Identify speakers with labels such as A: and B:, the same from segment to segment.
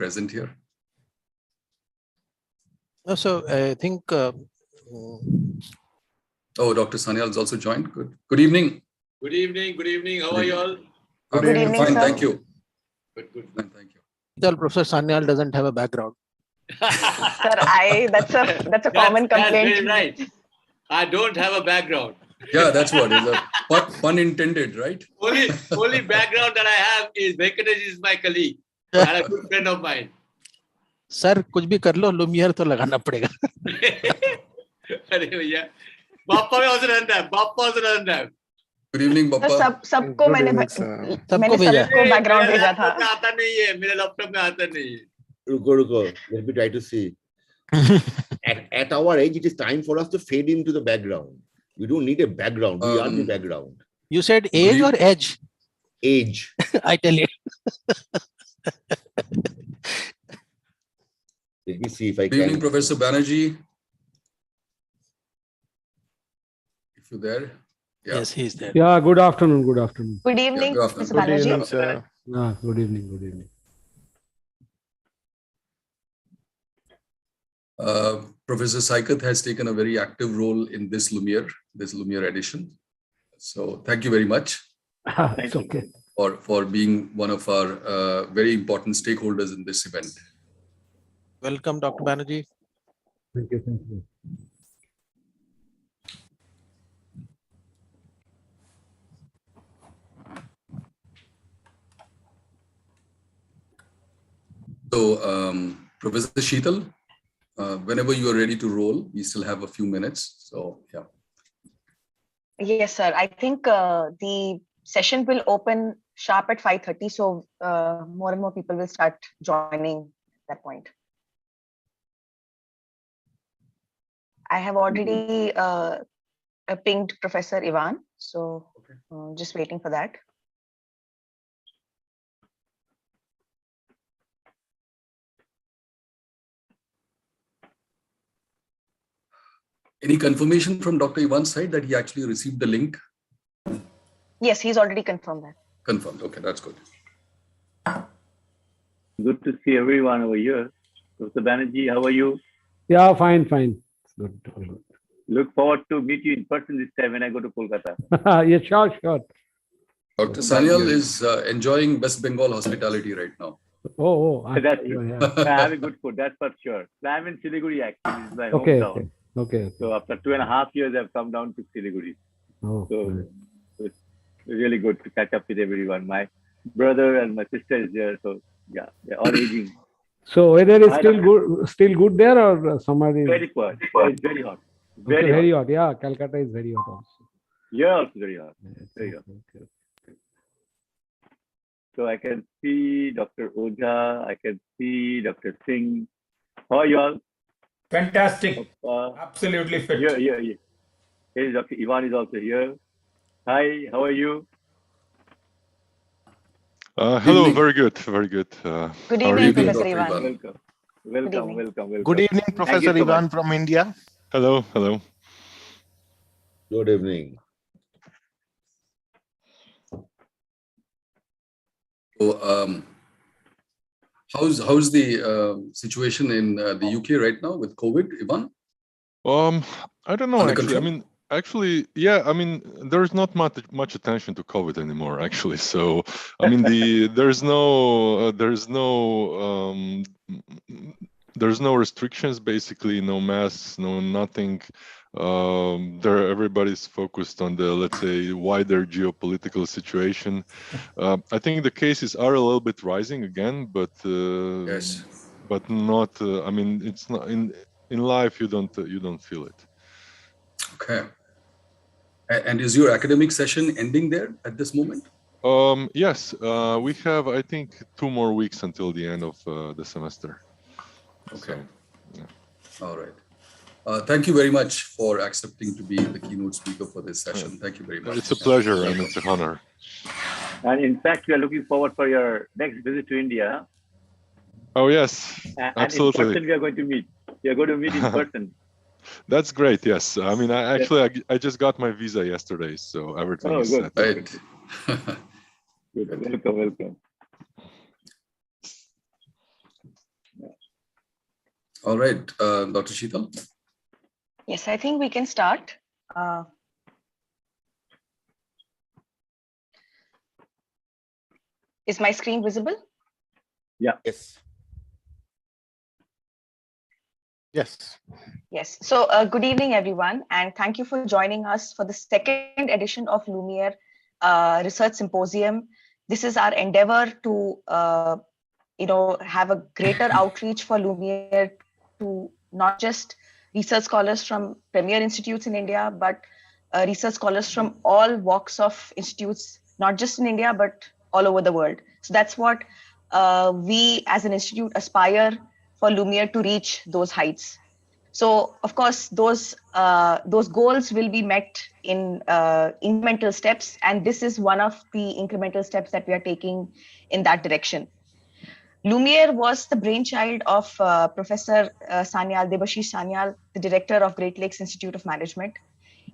A: present here?
B: So I think.
A: Oh, Dr. Sanyal has also joined. Good. Good evening.
C: Good evening. Good evening. How are you all?
A: Good evening. Fine, sir. Thank you.
C: Good.
A: Fine, thank you.
B: Well, Professor Sanyal doesn't have a background.
D: Sir, that's a common complaint.
C: That's very right. I don't have a background.
A: Yeah, that's what is a pun intended, right?
C: Only background that I have is Venkatesh is my colleague and a good friend of mine.
B: Sir, कुछ भी कर लो, Lumiere तो लगाना पड़ेगा.
C: अरे भैया, बाप्पा में also रहता है.
A: Good evening, Bappa.
D: सबको मैंने सबको background भेजा था.
C: आता नहीं है, मेरे लैपटॉप में आता नहीं है.
E: Ruko. Let me try to see. At our age, it is time for us to fade into the background. We don't need a background. We are the background.
B: You said age or edge?
E: Age.
B: I tell you.
E: Let me see if I can.
A: Good evening, Professor Banerjee. If you're there. Yeah.
B: Yes, he's there.
F: Yeah, good afternoon. Good afternoon.
D: Good evening,
A: Yeah, good
D: Mr. Banerjee.
F: Sir. Good evening. Good evening.
A: Professor Sekker has taken a very active role in this Lumiere edition. So thank you very much.
F: It's okay.
A: For being one of our very important stakeholders in this event.
B: Welcome, Dr. Banerjee.
F: Thank you. Thank you.
A: So, Professor Sheetal, whenever you are ready to roll, we still have a few minutes. So, yeah.
D: Yes, sir. I think the session will open sharp at 5:30. So more and more people will start joining at that point. I have already pinged Professor Ivan. So just waiting for that.
A: Any confirmation from Dr. Ivan's side that he actually received the link?
D: Yes, he's already confirmed that.
A: Confirmed. Okay, that's good.
G: Good to see everyone over here. Dr. Banerjee, how are you?
F: Yeah, fine. It's good. All good.
G: Look forward to meet you in person this time when I go to Kolkata.
F: Yeah, sure.
A: Dr. Sanyal is enjoying West Bengal hospitality right now.
G: That's
F: true.
G: yeah. Having good food, that's for sure. So I'm in Siliguri actually, it's my hometown.
F: Okay.
G: So after 2.5 years, I've come down to Siliguri.
F: Oh,
G: so it's really good to catch up with everyone. My brother and my sister is there, so yeah, they're all aging.
F: So weather is still good there, or summer is
G: very quiet. It's very hot.
F: Very hot. Yeah, Calcutta is very hot also.
G: Yeah, also very hot. Very hot.
F: Okay.
G: So I can see Dr. Ojha, I can see Dr. Singh. How are you all?
H: Fantastic. Absolutely fit.
G: Yeah. Hey, Dr. Ivan is also here. Hi, how are you?
I: Hello, very good.
D: Good evening, Professor Ivan.
G: Welcome.
H: Good evening, Professor Ivan from India.
I: Hello.
E: Good evening.
A: So, how's the situation in the UK right now with COVID, Ivan?
I: I don't know actually. I mean, there's not much attention to COVID anymore actually. So, I mean, there's no restrictions basically, no masks, no nothing. Everybody's focused on the, let's say, wider geopolitical situation. I think the cases are a little bit rising again, but
A: yes,
I: but not. I mean, it's not in life. You don't feel it.
A: Okay. And is your academic session ending there at this moment?
I: Yes, we have, I think, 2 more weeks until the end of the semester.
A: Okay.
I: So, yeah.
A: All right. Thank you very much for accepting to be the keynote speaker for this session. Thank you very much.
I: It's a pleasure and it's an honor.
G: And in fact, we are looking forward for your next visit to India.
I: Oh, yes, absolutely.
G: And in person, we are going to meet. We are going to meet in person.
I: That's great. Yes. I mean, I just got my visa yesterday, so everything is set.
A: Right.
G: Good. Welcome.
A: All right, Dr. Sheetal.
D: Yes, I think we can start. Is my screen visible?
E: Yeah. Yes.
B: Yes.
D: Yes. So good evening, everyone, and thank you for joining us for the second edition of Lumiere Research Symposium. This is our endeavor to, have a greater outreach for Lumiere to not just research scholars from premier institutes in India, but research scholars from all walks of institutes, not just in India, but all over the world. So that's what we as an institute aspire for Lumiere to reach those heights. So, of course, those goals will be met in incremental steps, and this is one of the incremental steps that we are taking in that direction. Lumiere was the brainchild of Professor Sanyal, Debashish Sanyal, the director of Great Lakes Institute of Management.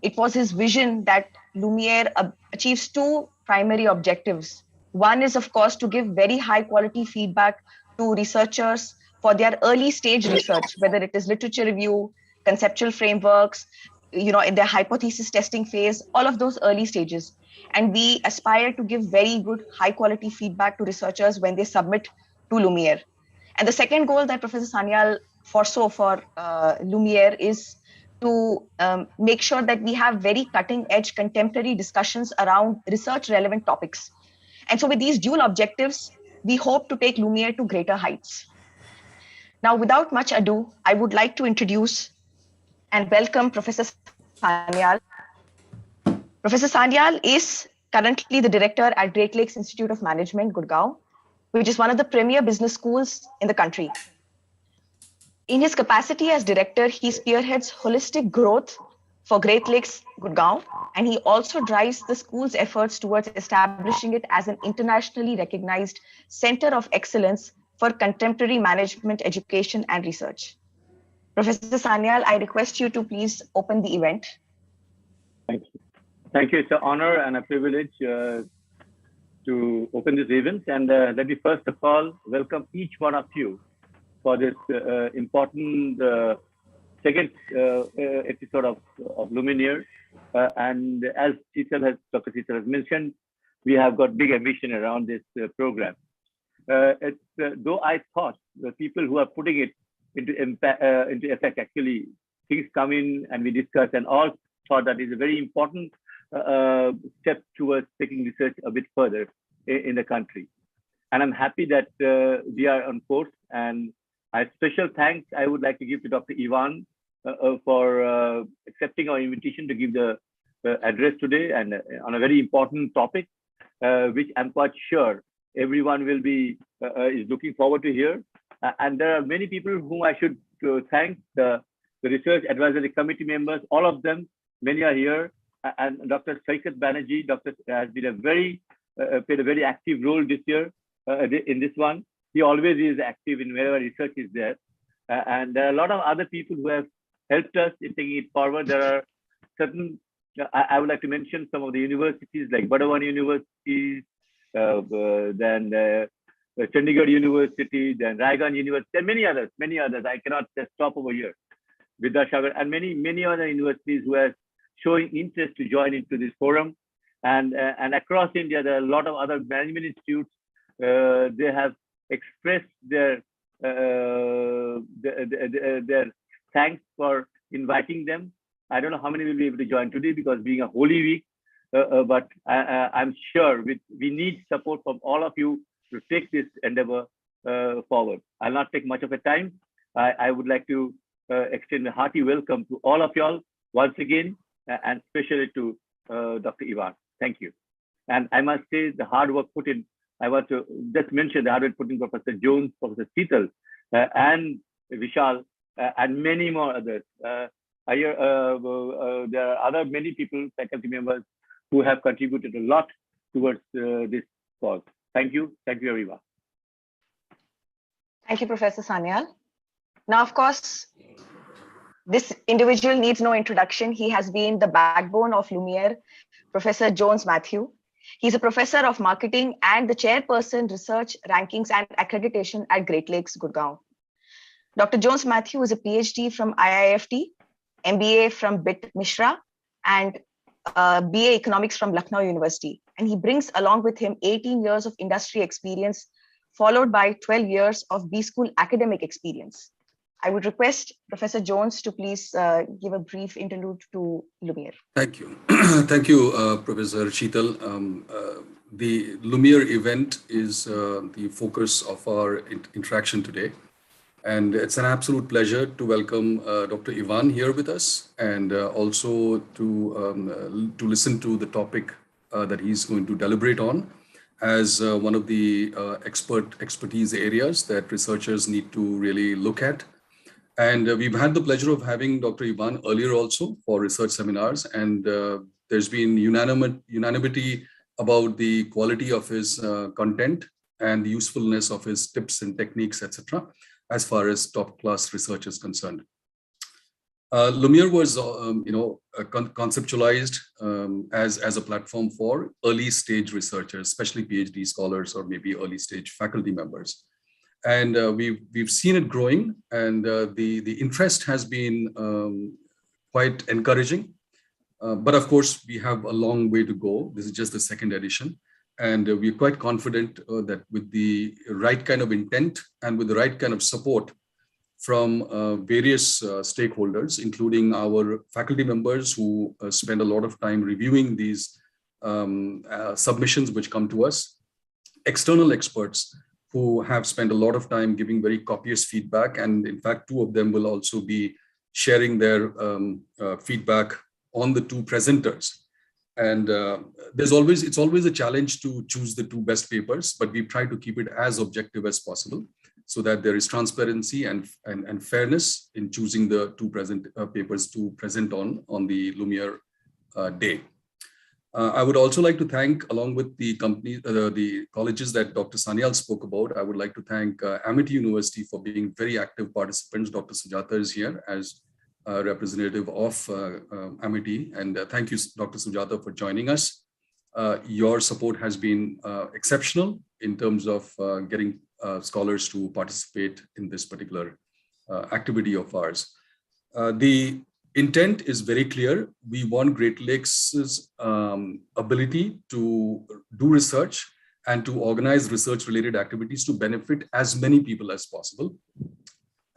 D: It was his vision that Lumiere achieves two primary objectives. One is, of course, to give very high quality feedback to researchers for their early stage research, whether it is literature review, conceptual frameworks, in their hypothesis testing phase, all of those early stages. And we aspire to give very good high quality feedback to researchers when they submit to Lumiere. And the second goal that Professor Sanyal foresaw for Lumiere is to make sure that we have very cutting edge contemporary discussions around research relevant topics. And so with these dual objectives, we hope to take Lumiere to greater heights. Now, without much ado, I would like to introduce and welcome Professor Sanyal. Professor Sanyal is currently the director at Great Lakes Institute of Management, Gurgaon, which is one of the premier business schools in the country. In his capacity as director, he spearheads holistic growth for Great Lakes, Gurgaon, and he also drives the school's efforts towards establishing it as an internationally recognized center of excellence for contemporary management education and research. Professor Sanyal, I request you to please open the event.
G: Thank you. Thank you. It's an honor and a privilege to open this event. And let me first of all welcome each one of you for this important second episode of Lumiere. And as Dr. Sheetal has mentioned, we have got big ambition around this program. Though I thought the people who are putting it into effect, actually things come in and we discuss and all thought that is a very important step towards taking research a bit further in the country. And I'm happy that we are on course. And a special thanks I would like to give to Dr. Ivan for accepting our invitation to give the address today and on a very important topic, which I'm quite sure everyone will be is looking forward to hear. And there are many people whom I should thank, the Research Advisory Committee members, all of them, many are here. And Dr. Sekker Banerjee, has been played a very active role this year in this one. He always is active in wherever research is there. And there are a lot of other people who have helped us in taking it forward. There are certain, I would like to mention some of the universities like Banerjee University, then Chandigarh University, then Raigan University, and many others. I cannot just stop over here. Vidyasagar and many other universities who are showing interest to join into this forum. And across India, there are a lot of other management institutes. They have expressed their thanks for inviting them. I don't know how many will be able to join today because being a Holy Week, but I'm sure we need support from all of you to take this endeavor forward. I'll not take much of a time. I would like to extend a hearty welcome to all of y'all once again, and especially to Dr. Ivan. Thank you. And I must say the hard work put in, I want to just mention the hard work put in Professor Jones, Professor Sheetal, and Vishal, and many more others. There are other many people, faculty members, who have contributed a lot towards this cause. Thank you. Thank you, everyone.
D: Thank you, Professor Sanyal. Now, of course, this individual needs no introduction. He has been the backbone of Lumiere, Professor Jones Matthew. He's a professor of marketing and the chairperson, research, rankings, and accreditation at Great Lakes, Gurgaon. Dr. Jones Matthew is a PhD from IIFT, MBA from BIT Mishra, and BA Economics from Lucknow University. And he brings along with him 18 years of industry experience, followed by 12 years of B School academic experience. I would request Professor Jones to please give a brief interlude to Lumiere.
A: Thank you. Thank you, Professor Sheetal. The Lumiere event is the focus of our interaction today. And it's an absolute pleasure to welcome Dr. Ivan here with us, and also to listen to the topic that he's going to deliberate on as one of the expertise areas that researchers need to really look at. And we've had the pleasure of having Dr. Ivan earlier also for research seminars, and there's been unanimity about the quality of his content and the usefulness of his tips and techniques, etc., as far as top-class research is concerned. Lumiere was, conceptualized as a platform for early-stage researchers, especially PhD scholars or maybe early-stage faculty members. And we've seen it growing, and the interest has been quite encouraging. But of course, we have a long way to go. This is just the second edition. And we're quite confident that with the right kind of intent and with the right kind of support from various stakeholders, including our faculty members who spend a lot of time reviewing these submissions which come to us, external experts who have spent a lot of time giving very copious feedback. And in fact, two of them will also be sharing their feedback on the two presenters. And it's always a challenge to choose the two best papers, but we try to keep it as objective as possible so that there is transparency and fairness in choosing the two papers to present on the Lumiere day. I would also like to thank, along with the the colleges that Dr. Sanyal spoke about, I would like to thank Amity University for being very active participants. Dr. Sujata is here as representative of Amity, and thank you, Dr. Sujata, for joining us. Your support has been exceptional in terms of getting scholars to participate in this particular activity of ours. The intent is very clear. We want Great Lakes' ability to do research and to organize research-related activities to benefit as many people as possible.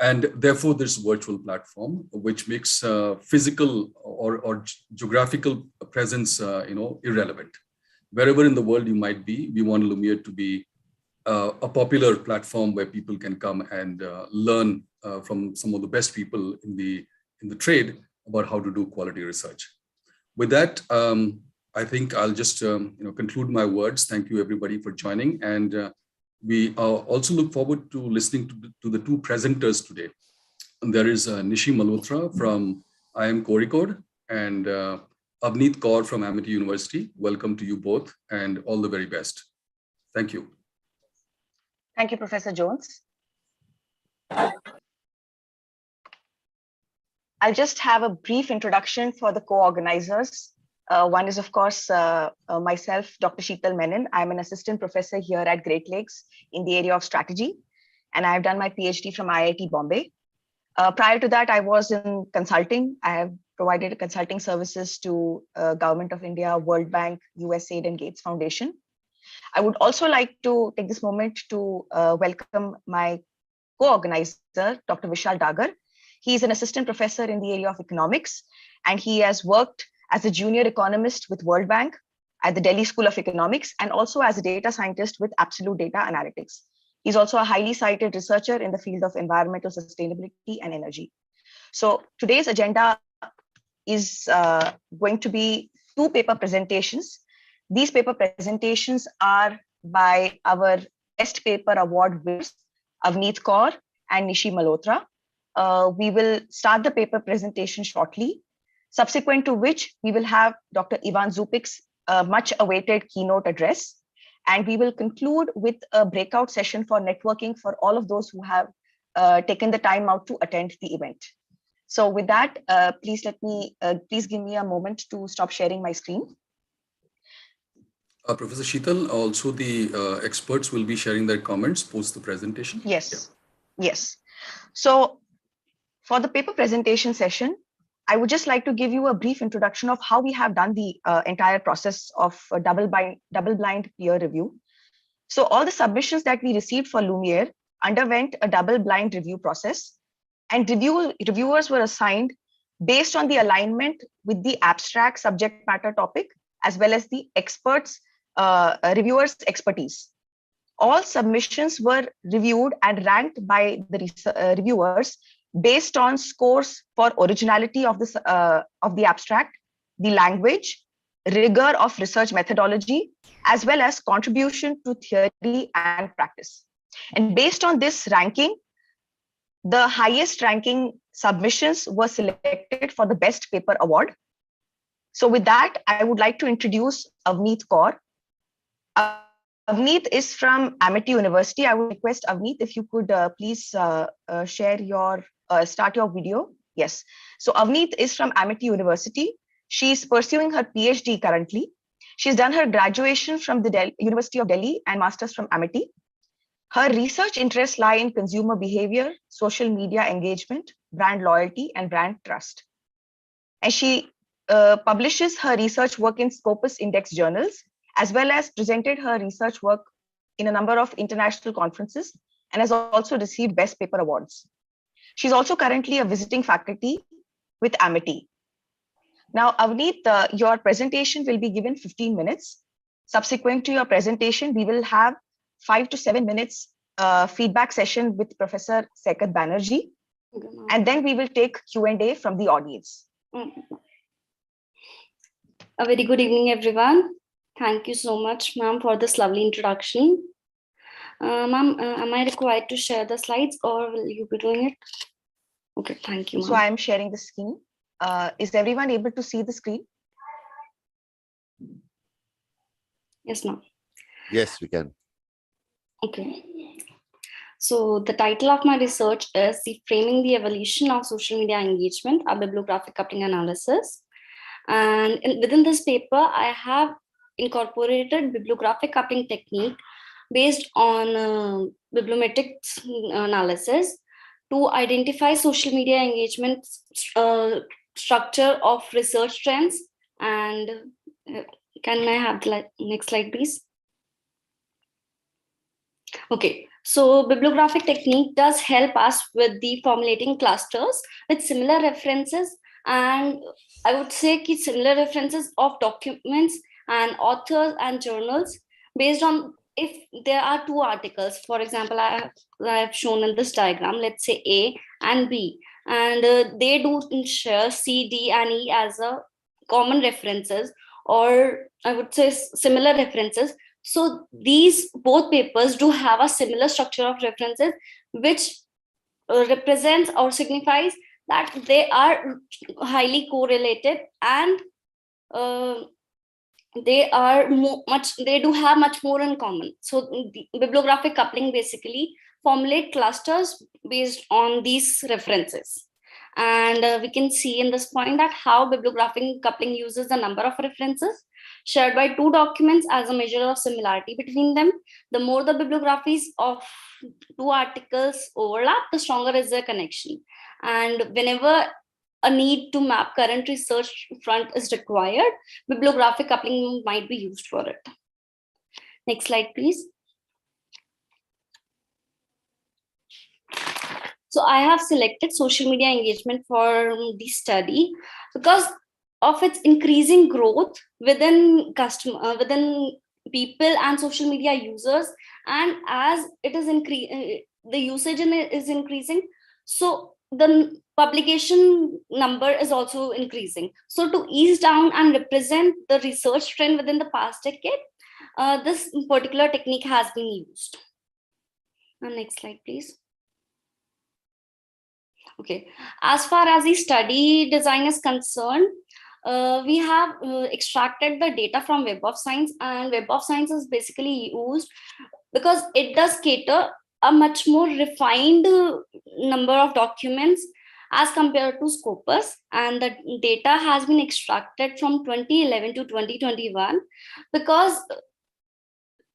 A: And therefore, this virtual platform, which makes physical or geographical presence, irrelevant. Wherever in the world you might be, we want Lumiere to be a popular platform where people can come and learn from some of the best people in the trade about how to do quality research. With that, I think I'll just conclude my words. Thank you, everybody, for joining, and we also look forward to listening to the two presenters today. And there is Nishi Malhotra from IIM Kozhikode and Avneet Kaur from Amity University. Welcome to you both, and all the very best. Thank you.
D: Thank you, Professor Jones. I'll just have a brief introduction for the co-organizers. One is, of course, myself, Dr. Sheetal Menon. I'm an assistant professor here at Great Lakes in the area of strategy, and I've done my PhD from IIT Bombay. Prior to that, I was in consulting. I have provided consulting services to Government of India, World Bank, USAID, and Gates Foundation. I would also like to take this moment to welcome my co-organizer, Dr. Vishal Dagar. He is an assistant professor in the area of economics, and he has worked as a junior economist with World Bank at the Delhi School of Economics, and also as a data scientist with Absolute Data Analytics. He's also a highly cited researcher in the field of environmental sustainability and energy. So today's agenda is going to be two paper presentations. These paper presentations are by our Best Paper Award winners, Avneet Kaur and Nishi Malhotra. We will start the paper presentation shortly, subsequent to which we will have Dr. Ivan Zupik's much awaited keynote address. And we will conclude with a breakout session for networking for all of those who have taken the time out to attend the event. So with that, please give me a moment to stop sharing my screen.
A: Professor Sheetal, also the experts will be sharing their comments post the presentation.
D: Yes. Yes. So for the paper presentation session, I would just like to give you a brief introduction of how we have done the entire process of double-blind peer review. So all the submissions that we received for Lumiere underwent a double-blind review process, and reviewers were assigned based on the alignment with the abstract subject matter topic, as well as the reviewers' expertise. All submissions were reviewed and ranked by the reviewers based on scores for originality of the abstract, the language, rigor of research methodology, as well as contribution to theory and practice. And based on this ranking, the highest ranking submissions were selected for the Best Paper Award. So with that, I would like to introduce Avneet Kaur. Avneet is from Amity University. I would request Avneet if you could please share your, start your video. Yes. So Avneet is from Amity University. She is pursuing her PhD currently. She's done her graduation from the University of Delhi and master's from Amity. Her research interests lie in consumer behavior, social media engagement, brand loyalty, and brand trust. And she publishes her research work in Scopus Index journals, as well as presented her research work in a number of international conferences and has also received Best Paper Awards. She's also currently a visiting faculty with Amity. Now, Avneet, your presentation will be given 15 minutes. Subsequent to your presentation, we will have 5 to 7 minutes feedback session with Professor Sekker Banerjee, and then we will take Q&A from the audience.
J: A very good evening, everyone. Thank you so much, ma'am, for this lovely introduction. Ma'am, am I required to share the slides or will you be doing it? Okay, thank you, ma'am.
D: So I am sharing the screen. Is everyone able to see the screen?
J: Yes, ma'am.
E: Yes, we can.
J: Okay. So the title of my research is Framing the Evolution of Social Media Engagement, a Bibliographic Coupling Analysis. And within this paper, I have incorporated bibliographic coupling technique based on bibliometrics analysis to identify social media engagement structure of research trends. And can I have the next slide, please? Okay, so bibliographic technique does help us with the formulating clusters with similar references, and I would say similar references of documents and authors and journals based on if there are two articles. For example, I have shown in this diagram, let's say A and B, and they do share C, D, and E as a common references, or I would say similar references. So these both papers do have a similar structure of references, which represents or signifies that they are highly correlated and they do have much more in common. So the bibliographic coupling basically formulate clusters based on these references. And we can see in this point that how bibliographic coupling uses the number of references shared by two documents as a measure of similarity between them. The more the bibliographies of two articles overlap, the stronger is their connection. And whenever a need to map current research front is required, bibliographic coupling might be used for it. Next slide, please. So I have selected social media engagement for the study because of its increasing growth within within people and social media users, and as it is the usage is increasing, so the publication number is also increasing. So to ease down and represent the research trend within the past decade, this particular technique has been used. Next slide, please. Okay, as far as the study design is concerned, we have extracted the data from Web of Science, and Web of Science is basically used because it does cater a much more refined number of documents as compared to Scopus, and the data has been extracted from 2011 to 2021 because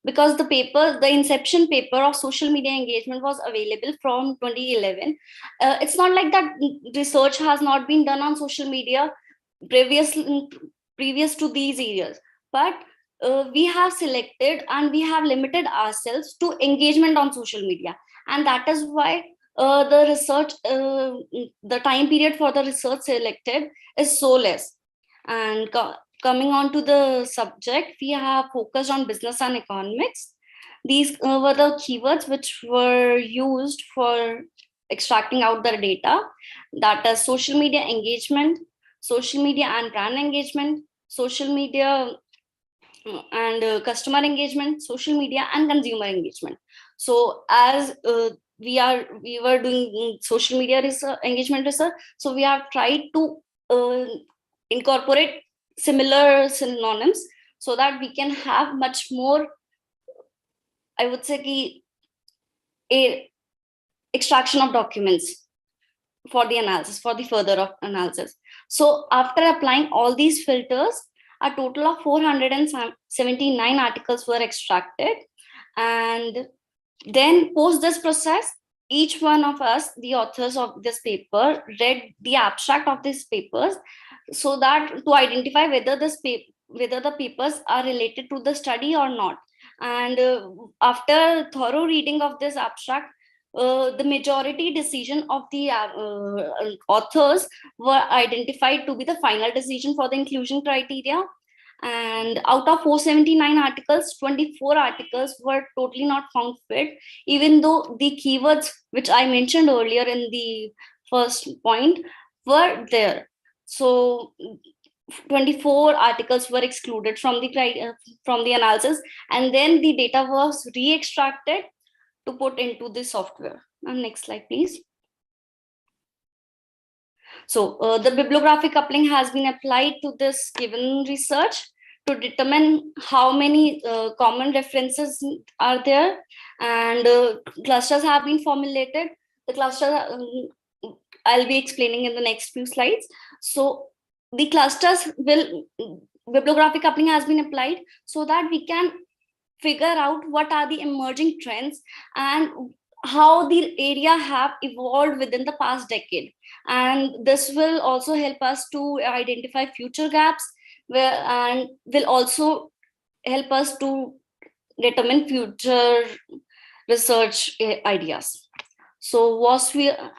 J: because the inception paper of social media engagement was available from 2011. It's not like that research has not been done on social media previous to these years, but we have selected and we have limited ourselves to engagement on social media, and that is why the research, the time period for the research selected is so less. And coming on to the subject, we have focused on business and economics. These were the keywords which were used for extracting out the data, that is social media engagement, social media and brand engagement, social media and customer engagement, social media and consumer engagement. So as we were doing social media research, engagement research, so we have tried to incorporate similar synonyms so that we can have much more, I would say, a extraction of documents for the analysis, for the further analysis. So after applying all these filters, a total of 479 articles were extracted. And then post this process, each one of us, the authors of this paper, read the abstract of these papers, so that to identify whether the papers are related to the study or not. And after thorough reading of this abstract, the majority decision of the authors were identified to be the final decision for the inclusion criteria. And out of 479 articles, 24 articles were totally not found fit, even though the keywords which I mentioned earlier in the first point were there. So 24 articles were excluded from the analysis, and then the data was re-extracted to put into the software. And next slide, please. So the bibliographic coupling has been applied to this given research to determine how many common references are there, and clusters have been formulated. The cluster I'll be explaining in the next few slides. So the clusters bibliographic coupling has been applied so that we can figure out what are the emerging trends and how the area have evolved within the past decade. And this will also help us to identify future gaps, and will also help us to determine future research ideas. So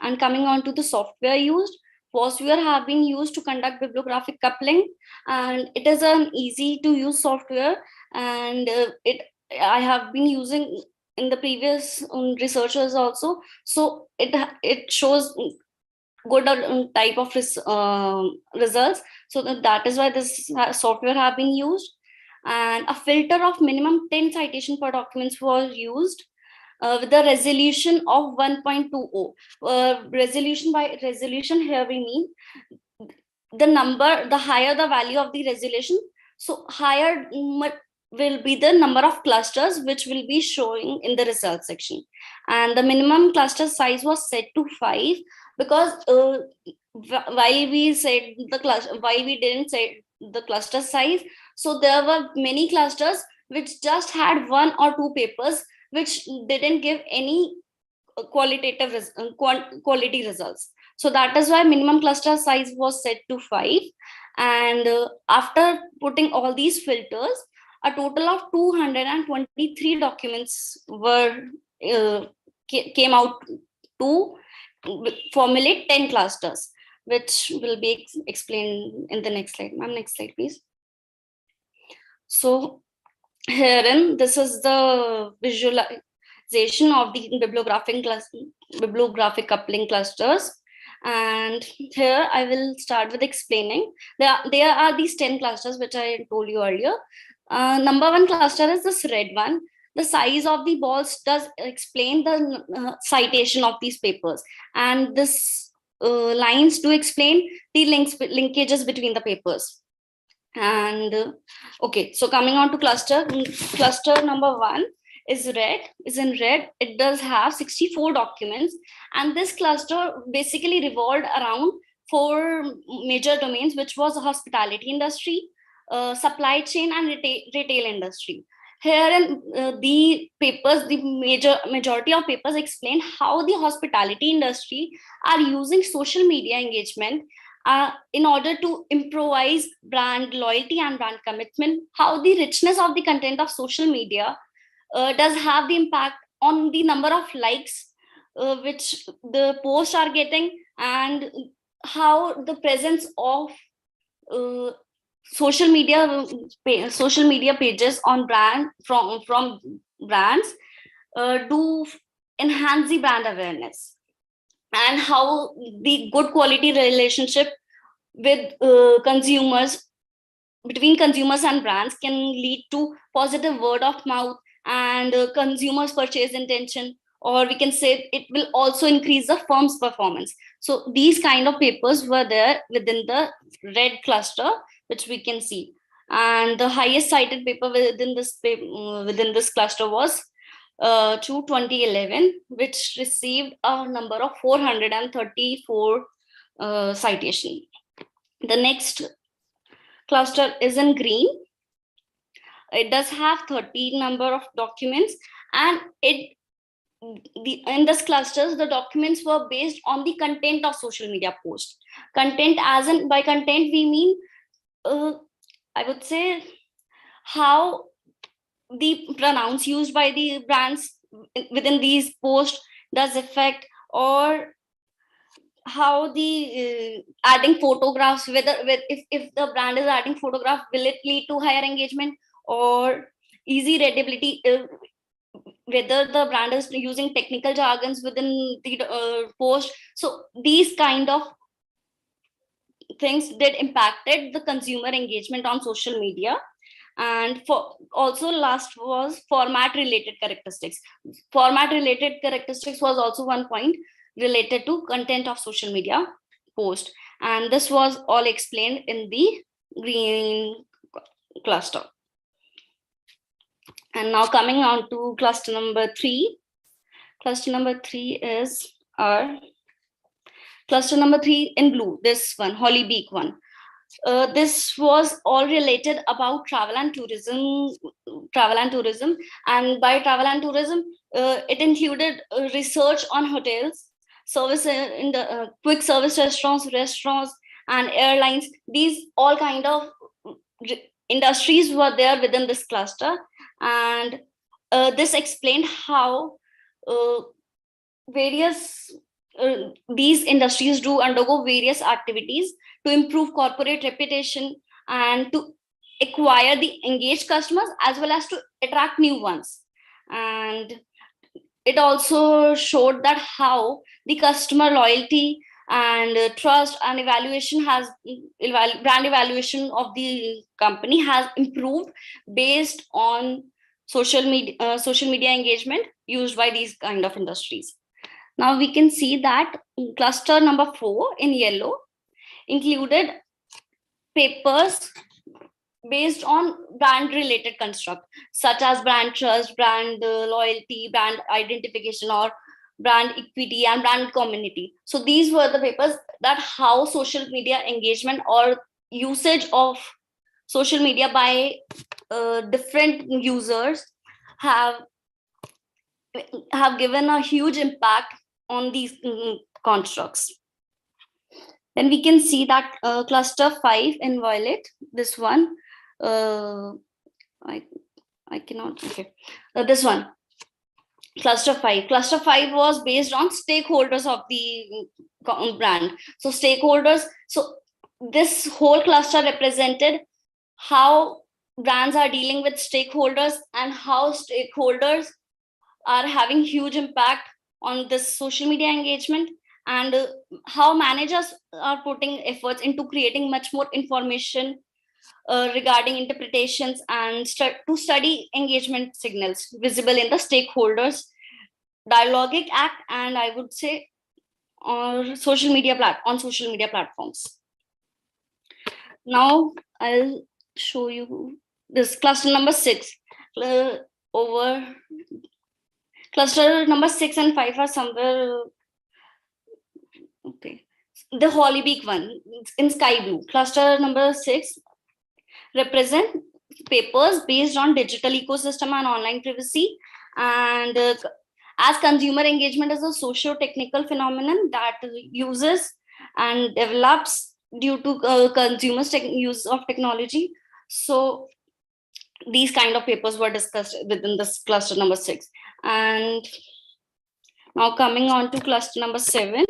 J: and coming on to the software used, WASWare have been used to conduct bibliographic coupling, and it is an easy to use software, and I have been using in the previous researchers also. So it shows good type of results. So that is why this software have been used. And a filter of minimum 10 citation per documents was used with the resolution of 1.20. Resolution here we mean the higher the value of the resolution, so higher will be the number of clusters which will be showing in the results section. And the minimum cluster size was set to 5, because why we didn't say the cluster size, so there were many clusters which just had 1 or 2 papers which didn't give any quality results. So that is why minimum cluster size was set to 5. And after putting all these filters, a total of 223 documents came out to formulate 10 clusters, which will be explained in the next slide. Ma'am, next slide, please. So herein, this is the visualization of the bibliographic coupling clusters. And here I will start with explaining. There are these 10 clusters which I told you earlier. Number 1 cluster is this red one. The size of the balls does explain the citation of these papers, and this lines do explain the linkages between the papers. And okay, so coming on to cluster number 1 is in red. It does have 64 documents, and this cluster basically revolved around 4 major domains, which was the hospitality industry, supply chain, and retail industry. Herein, the papers, the majority of papers explain how the hospitality industry are using social media engagement in order to improvise brand loyalty and brand commitment, how the richness of the content of social media does have the impact on the number of likes which the posts are getting, and how the presence of social media pages on from brands do enhance the brand awareness, and how the good quality relationship with consumers, between consumers and brands, can lead to positive word of mouth and consumers purchase intention, or we can say it will also increase the firm's performance. So these kind of papers were there within the red cluster, which we can see. And the highest cited paper within this cluster was 2011, which received a number of 434 citation. The next cluster is in green. It does have 30 number of documents, and in this clusters, the documents were based on the content of social media post. Content, as in, by content we mean, I would say, how the pronouns used by the brands within these posts does affect, or how the adding photographs, if the brand is adding photograph, will it lead to higher engagement or easy readability, whether the brand is using technical jargons within the post. So these kind of things did impacted the consumer engagement on social media. And also last was format related characteristics. Format related characteristics was also one point related to content of social media post, and this was all explained in the green cluster. And now coming on to cluster number 3. Cluster number 3 is our cluster number 3 in blue, this one, Holly Beak one. This was all related about travel and tourism, and by travel and tourism, it included research on hotels, service in the quick service restaurants and airlines. These all kind of industries were there within this cluster, and this explained how these industries do undergo various activities to improve corporate reputation and to acquire the engaged customers as well as to attract new ones. And it also showed that how the customer loyalty and trust and brand evaluation of the company has improved based on social media engagement used by these kind of industries. Now we can see that cluster number 4 in yellow included papers based on brand related construct, such as brand trust, brand loyalty, brand identification, or brand equity and brand community. So these were the papers that how social media engagement or usage of social media by different users have given a huge impact on these constructs. Then we can see that cluster 5 in violet, this one, I cannot, okay, this one, cluster 5. Cluster 5 was based on stakeholders of the brand. So stakeholders, so this whole cluster represented how brands are dealing with stakeholders and how stakeholders are having huge impact on this social media engagement, and how managers are putting efforts into creating much more information regarding interpretations and to study engagement signals visible in the stakeholders dialogic act, and I would say on social media platforms. Now I'll show you this cluster number 6. Cluster number 6 and 5 are somewhere, okay. The Holly Beak one in sky blue. Cluster number 6 represent papers based on digital ecosystem and online privacy. And as consumer engagement is a socio-technical phenomenon that uses and develops due to consumers' use of technology. So these kind of papers were discussed within this cluster number 6. And now coming on to cluster number 7.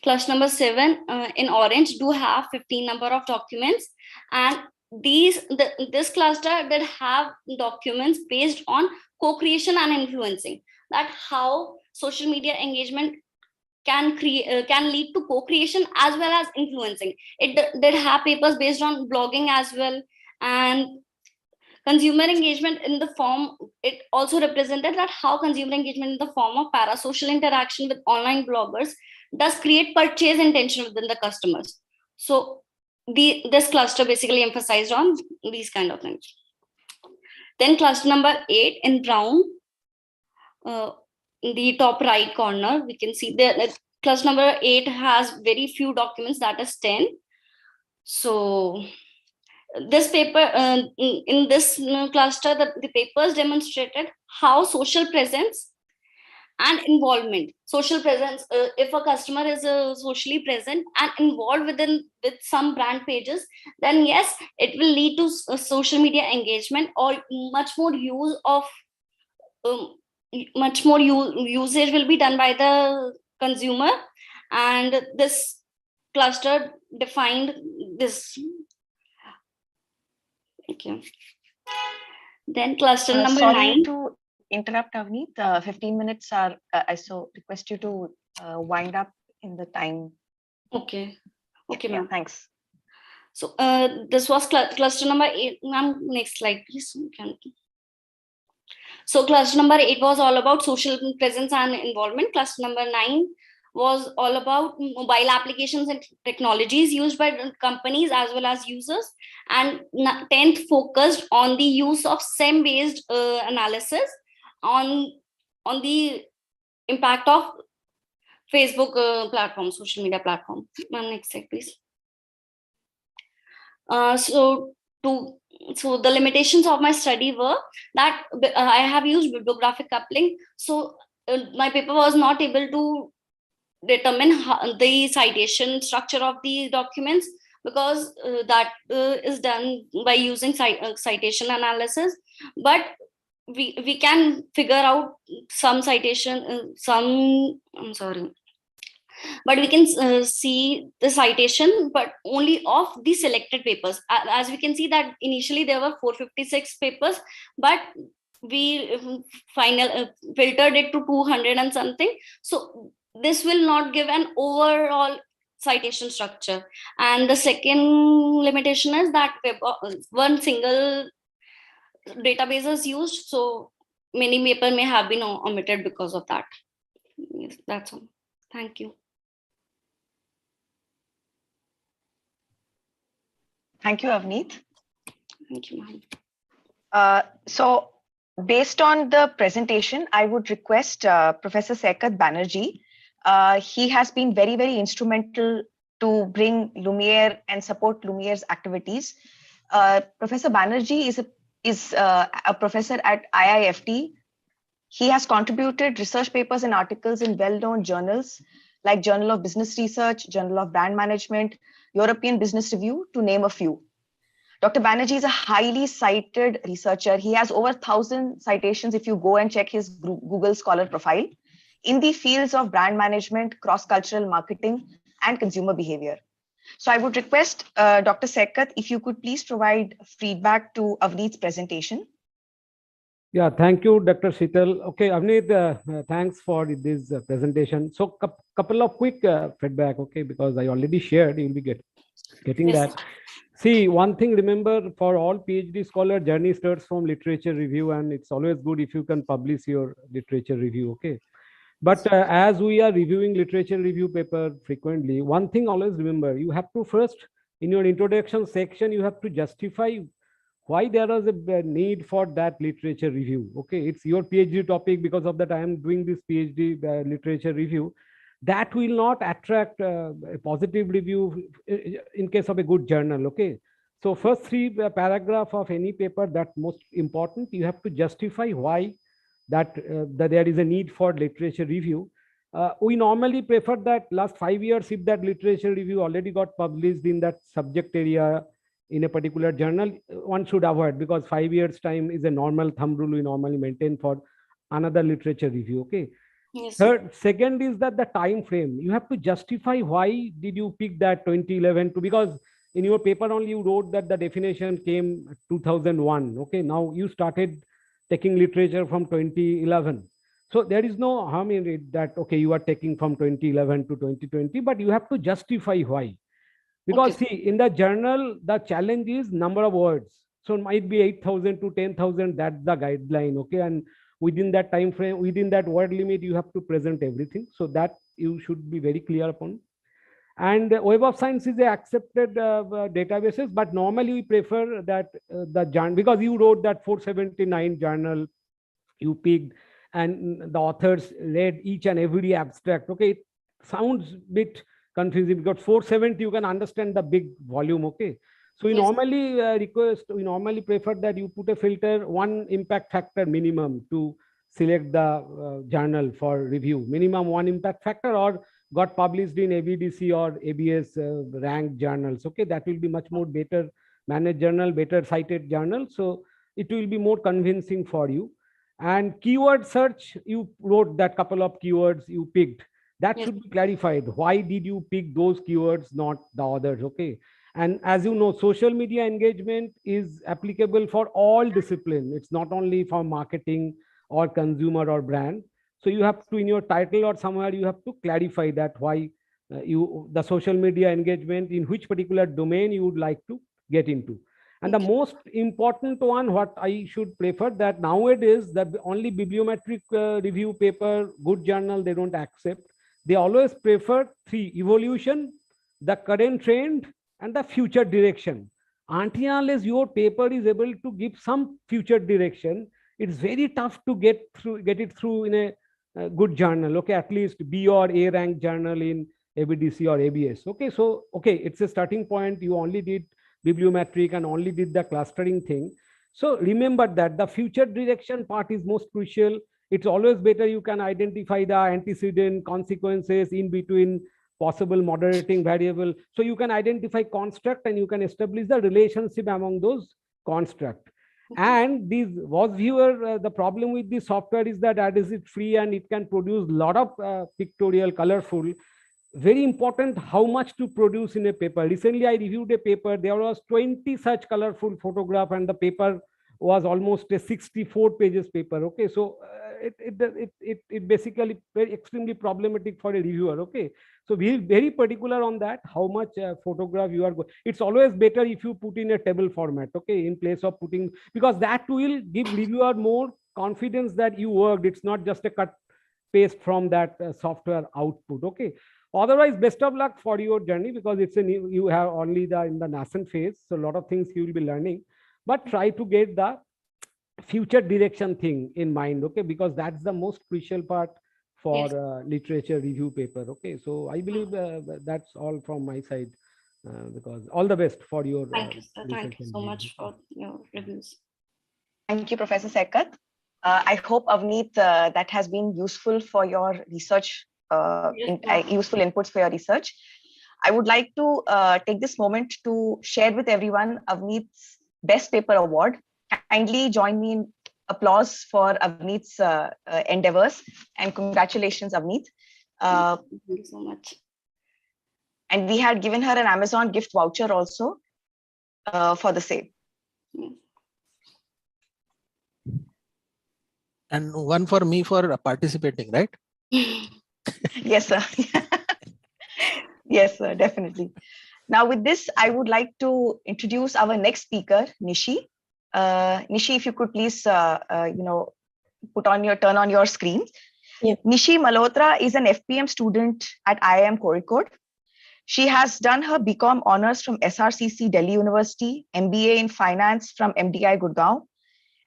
J: Cluster number 7 in orange do have 15 number of documents, and this cluster did have documents based on co-creation and influencing, that how social media engagement can lead to co-creation as well as influencing. It did have papers based on blogging as well, and consumer engagement in the form, it also represented that how consumer engagement in the form of parasocial interaction with online bloggers does create purchase intention within the customers. So this cluster basically emphasized on these kind of things. Then cluster number 8 in brown, in the top right corner, we can see that cluster number 8 has very few documents, that is 10. So this paper, in this cluster, the papers demonstrated how social presence and involvement. Social presence, if a customer is socially present and involved with some brand pages, then yes, it will lead to social media engagement or much more use of usage will be done by the consumer. And this cluster defined this. Okay. Then cluster number 9.
D: To interrupt, Avneet. 15 minutes are, I so request you to wind up in the time.
J: Okay. Okay,
D: yeah,
J: ma'am.
D: Thanks.
J: So this was cluster number 8. Ma'am, next slide, please. So cluster number 8 was all about social presence and involvement. Cluster number 9 was all about mobile applications and technologies used by companies as well as users. And 10th focused on the use of SEM-based analysis on the impact of Facebook platform, social media platform. Next slide, please. So the limitations of my study were that I have used bibliographic coupling. So my paper was not able to determine the citation structure of the documents, because that is done by using citation analysis. But we can figure out some citation, but we can see the citation, but only of the selected papers. As we can see that initially there were 456 papers, but we filtered it to 200 and something. So this will not give an overall citation structure. And the second limitation is that one single database is used, so many paper may have been omitted because of that. Yes, that's all. Thank you.
D: Thank you, Avneet.
J: Thank you, ma'am.
D: So based on the presentation, I would request Professor Sekker Banerjee. He has been very, very instrumental to bring Lumiere and support Lumiere's activities. Professor Banerjee is a professor at IIFT. He has contributed research papers and articles in well-known journals like Journal of Business Research, Journal of Brand Management, European Business Review, to name a few. Dr. Banerjee is a highly cited researcher. He has over 1,000 citations if you go and check his Google Scholar profile in the fields of brand management, cross-cultural marketing, and consumer behavior. So I would request Dr. Sekker, if you could please provide feedback to Avneet's presentation.
F: Yeah, thank you, Dr. Sheetal. Okay, Avneet, thanks for this presentation. So couple of quick feedback, okay, because I already shared, you'll be getting
J: Yes.
F: that. See, one thing, remember, for all PhD scholar, journey starts from literature review, and it's always good if you can publish your literature review, okay? But as we are reviewing literature review paper frequently, one thing always remember, you have to first, in your introduction section, you have to justify why there is a need for that literature review. Okay, it's your PhD topic, because of that I am doing this PhD literature review. That will not attract a positive review in case of a good journal. Okay, So first three paragraph of any paper, that most important, you have to justify why that there is a need for literature review. We normally prefer that last 5 years, if that literature review already got published in that subject area in a particular journal, one should avoid, because 5 years time is a normal thumb rule we normally maintain for another literature review. Okay.
J: Yes.
F: Second is that the time frame, you have to justify why did you pick that 2011 to, because in your paper only you wrote that the definition came 2001. Okay, now you started taking literature from 2011. So there is no harm in it that, okay, you are taking from 2011 to 2020, but you have to justify why. Because
J: Okay.
F: see, in the journal, the challenge is number of words. So it might be 8,000 to 10,000, that's the guideline. Okay, and within that time frame, within that word limit, you have to present everything. So that you should be very clear upon. And Web of Science is a accepted databases, but normally we prefer that the journal, because you wrote that 479 journal you picked, and the authors read each and every abstract. Okay, it sounds a bit confusing because 470 you can understand the big volume. Okay, so we
J: Yes.
F: normally we normally prefer that you put a filter, one impact factor minimum to select the journal for review, minimum one impact factor, or got published in ABDC or ABS ranked journals. Okay, that will be much more better managed journal, better cited journal. So it will be more convincing for you. And keyword search, you wrote that couple of keywords you picked. That
J: Yes.
F: should be clarified. Why did you pick those keywords, not the others? Okay. And as you know, social media engagement is applicable for all discipline. It's not only for marketing or consumer or brand. So you have to, in your title or somewhere, you have to clarify that why the social media engagement, in which particular domain you would like to get into. And the
J: Okay.
F: most important one, what I should prefer, that nowadays the only bibliometric review paper, good journal, they don't accept. They always prefer three: evolution, the current trend, and the future direction. Until unless your paper is able to give some future direction, it's very tough to get it through in a good journal. Okay, at least B or A rank journal in ABDC or ABS. Okay, so okay, it's a starting point. You only did bibliometric and only did the clustering thing. So remember that the future direction part is most crucial. It's always better you can identify the antecedent, consequences, in between, possible moderating variable. So you can identify construct and you can establish the relationship among those construct. And these was viewer, the problem with the software is that is it free and it can produce a lot of pictorial, colorful. Very important how much to produce in a paper. Recently I reviewed a paper, there was 20 such colorful photograph and the paper was almost a 64 pages paper. Okay, so it basically very extremely problematic for a reviewer. Okay, so be very particular on that, how much photograph you are going. It's always better if you put in a table format, okay, in place of putting, because that will give reviewer more confidence that you worked. It's not just a cut paste from that software output. Okay, otherwise best of luck for your journey, because it's a new, you have only in the nascent phase, so a lot of things you will be learning, but try to get the future direction thing in mind. Okay, because that's the most crucial part for
J: Yes.
F: literature review paper. Okay, so I believe that's all from my side, because all the best for your
J: Thank you, sir. Thank
F: research
J: you
F: and
J: so
F: review.
J: much for your reviews.
D: Thank you, Professor Sekker. I hope, Avneet, that has been useful for your research, useful inputs for your research. I would like to take this moment to share with everyone Avneet's Best Paper Award. Kindly join me in applause for Avneet's endeavors, and congratulations, Avneet.
J: Thank you so much.
D: And we had given her an Amazon gift voucher also for the same.
B: And one for me for participating, right?
D: Yes, sir. Yes, sir, definitely. Now with this, I would like to introduce our next speaker, Nishi. Nishi, if you could please, turn on your screen.
K: Yeah.
D: Nishi Malhotra is an FPM student at IIM Kozhikode. She has done her BCom honors from SRCC Delhi University, MBA in finance from MDI Gurgaon,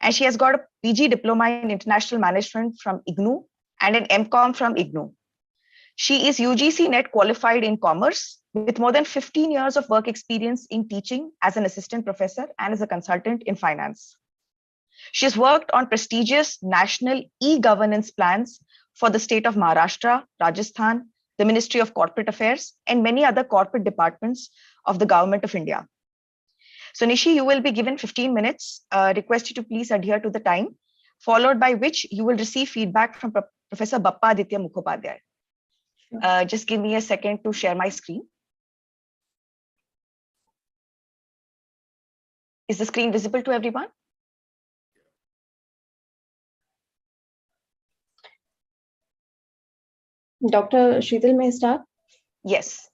D: and she has got a PG diploma in international management from IGNOU and an MCom from IGNOU. She is UGC NET qualified in commerce with more than 15 years of work experience in teaching as an assistant professor and as a consultant in finance. She has worked on prestigious national e-governance plans for the state of Maharashtra, Rajasthan, the Ministry of Corporate Affairs, and many other corporate departments of the Government of India. So Nishi, you will be given 15 minutes. Request you to please adhere to the time, followed by which you will receive feedback from Professor Bappa Aditya Mukhopadhyay. Just give me a second to share my screen. Is the screen visible to everyone?
K: Dr. Sheetal, may I start?
D: Yes.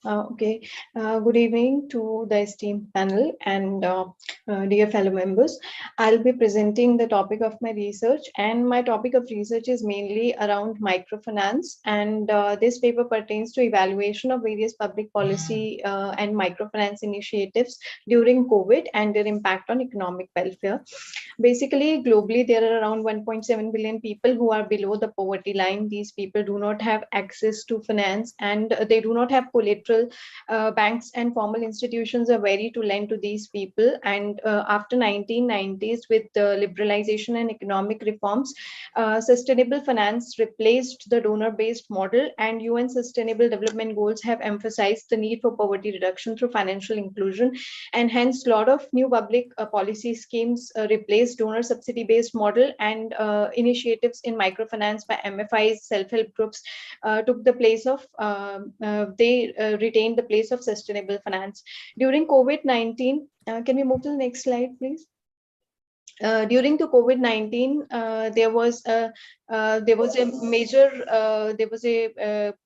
K: Okay. Good evening to the esteemed panel and dear fellow members. I'll be presenting the topic of my research, and my topic of research is mainly around microfinance, and this paper pertains to evaluation of various public policy and microfinance initiatives during COVID and their impact on economic welfare. Basically, globally, there are around 1.7 billion people who are below the poverty line. These people do not have access to finance, and they do not have collateral. Banks and formal institutions are wary to lend to these people. And after 1990s, with the liberalization and economic reforms, sustainable finance replaced the donor-based model, and UN Sustainable Development Goals have emphasized the need for poverty reduction through financial inclusion. And hence, a lot of new public policy schemes replaced donor subsidy-based model, and initiatives in microfinance by MFIs, self-help groups took the place of, retained the place of sustainable finance. During COVID-19, can we move to the next slide, please? During the COVID-19, there was a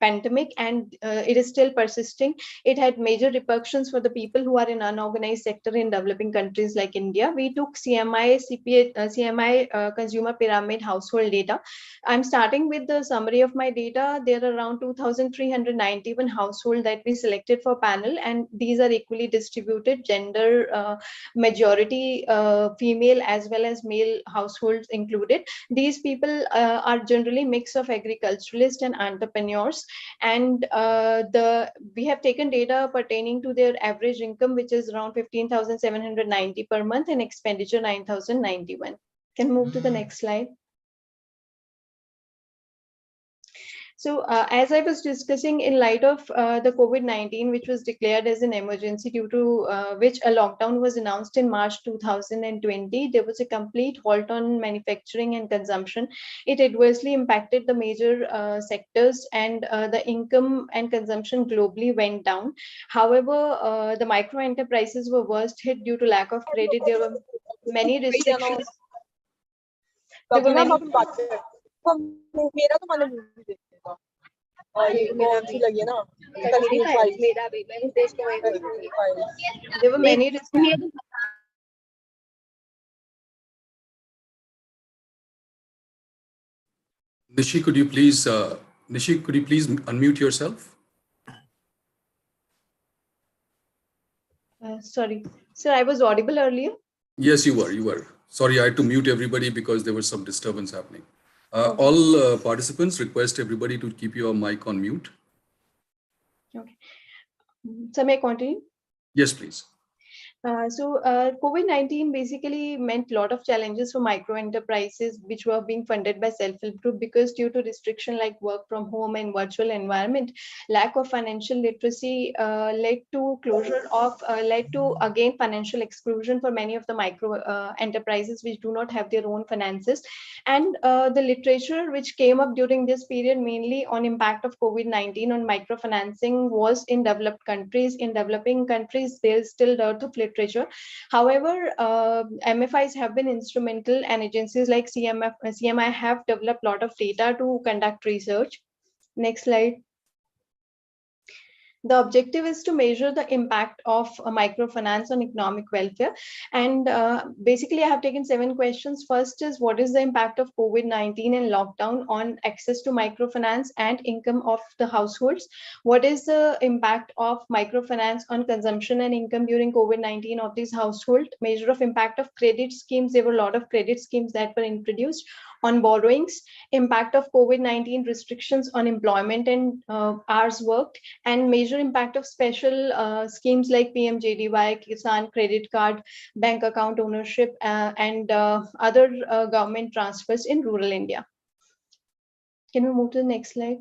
K: pandemic, and it is still persisting. It had major repercussions for the people who are in unorganized sector in developing countries like India. We took CMI consumer pyramid household data. I'm starting with the summary of my data. There are around 2,391 households that we selected for panel, and these are equally distributed, gender majority female as well as male households included. These people are generally mix of agriculturalists and entrepreneurs, and we have taken data pertaining to their average income, which is around 15,790 per month, and expenditure 9,091. Can move to the next slide. So as I was discussing, in light of the COVID-19, which was declared as an emergency due to which a lockdown was announced in March 2020, there was a complete halt on manufacturing and consumption. It adversely impacted the major sectors, and the income and consumption globally went down. However, the micro enterprises were worst hit due to lack of credit. There were many restrictions. There were many restrictions.
A: Nishi, could you please unmute yourself?
K: Sorry, sir, I was audible earlier.
A: Yes, you were. Sorry, I had to mute everybody because there was some disturbance happening. All participants, request everybody to keep your mic on mute.
K: Okay. So may I continue?
A: Yes, please.
K: COVID-19 basically meant a lot of challenges for micro enterprises, which were being funded by self-help group, because due to restriction like work from home and virtual environment, lack of financial literacy led to closure of, led to again financial exclusion for many of the micro enterprises which do not have their own finances. And the literature which came up during this period, mainly on impact of COVID-19 on microfinancing, was in developed countries. In developing countries, there is still dearth of literature. However, MFIs have been instrumental, and agencies like CMI have developed a lot of data to conduct research. Next slide. The objective is to measure the impact of microfinance on economic welfare. And basically, I have taken 7 questions. First is, what is the impact of COVID-19 and lockdown on access to microfinance and income of the households? What is the impact of microfinance on consumption and income during COVID-19 of these households? Measure of impact of credit schemes. There were a lot of credit schemes that were introduced. On borrowings, impact of COVID-19 restrictions on employment and hours worked, and major impact of special schemes like PMJDY, Kisan Credit Card, bank account ownership, and other government transfers in rural India. Can we move to the next slide?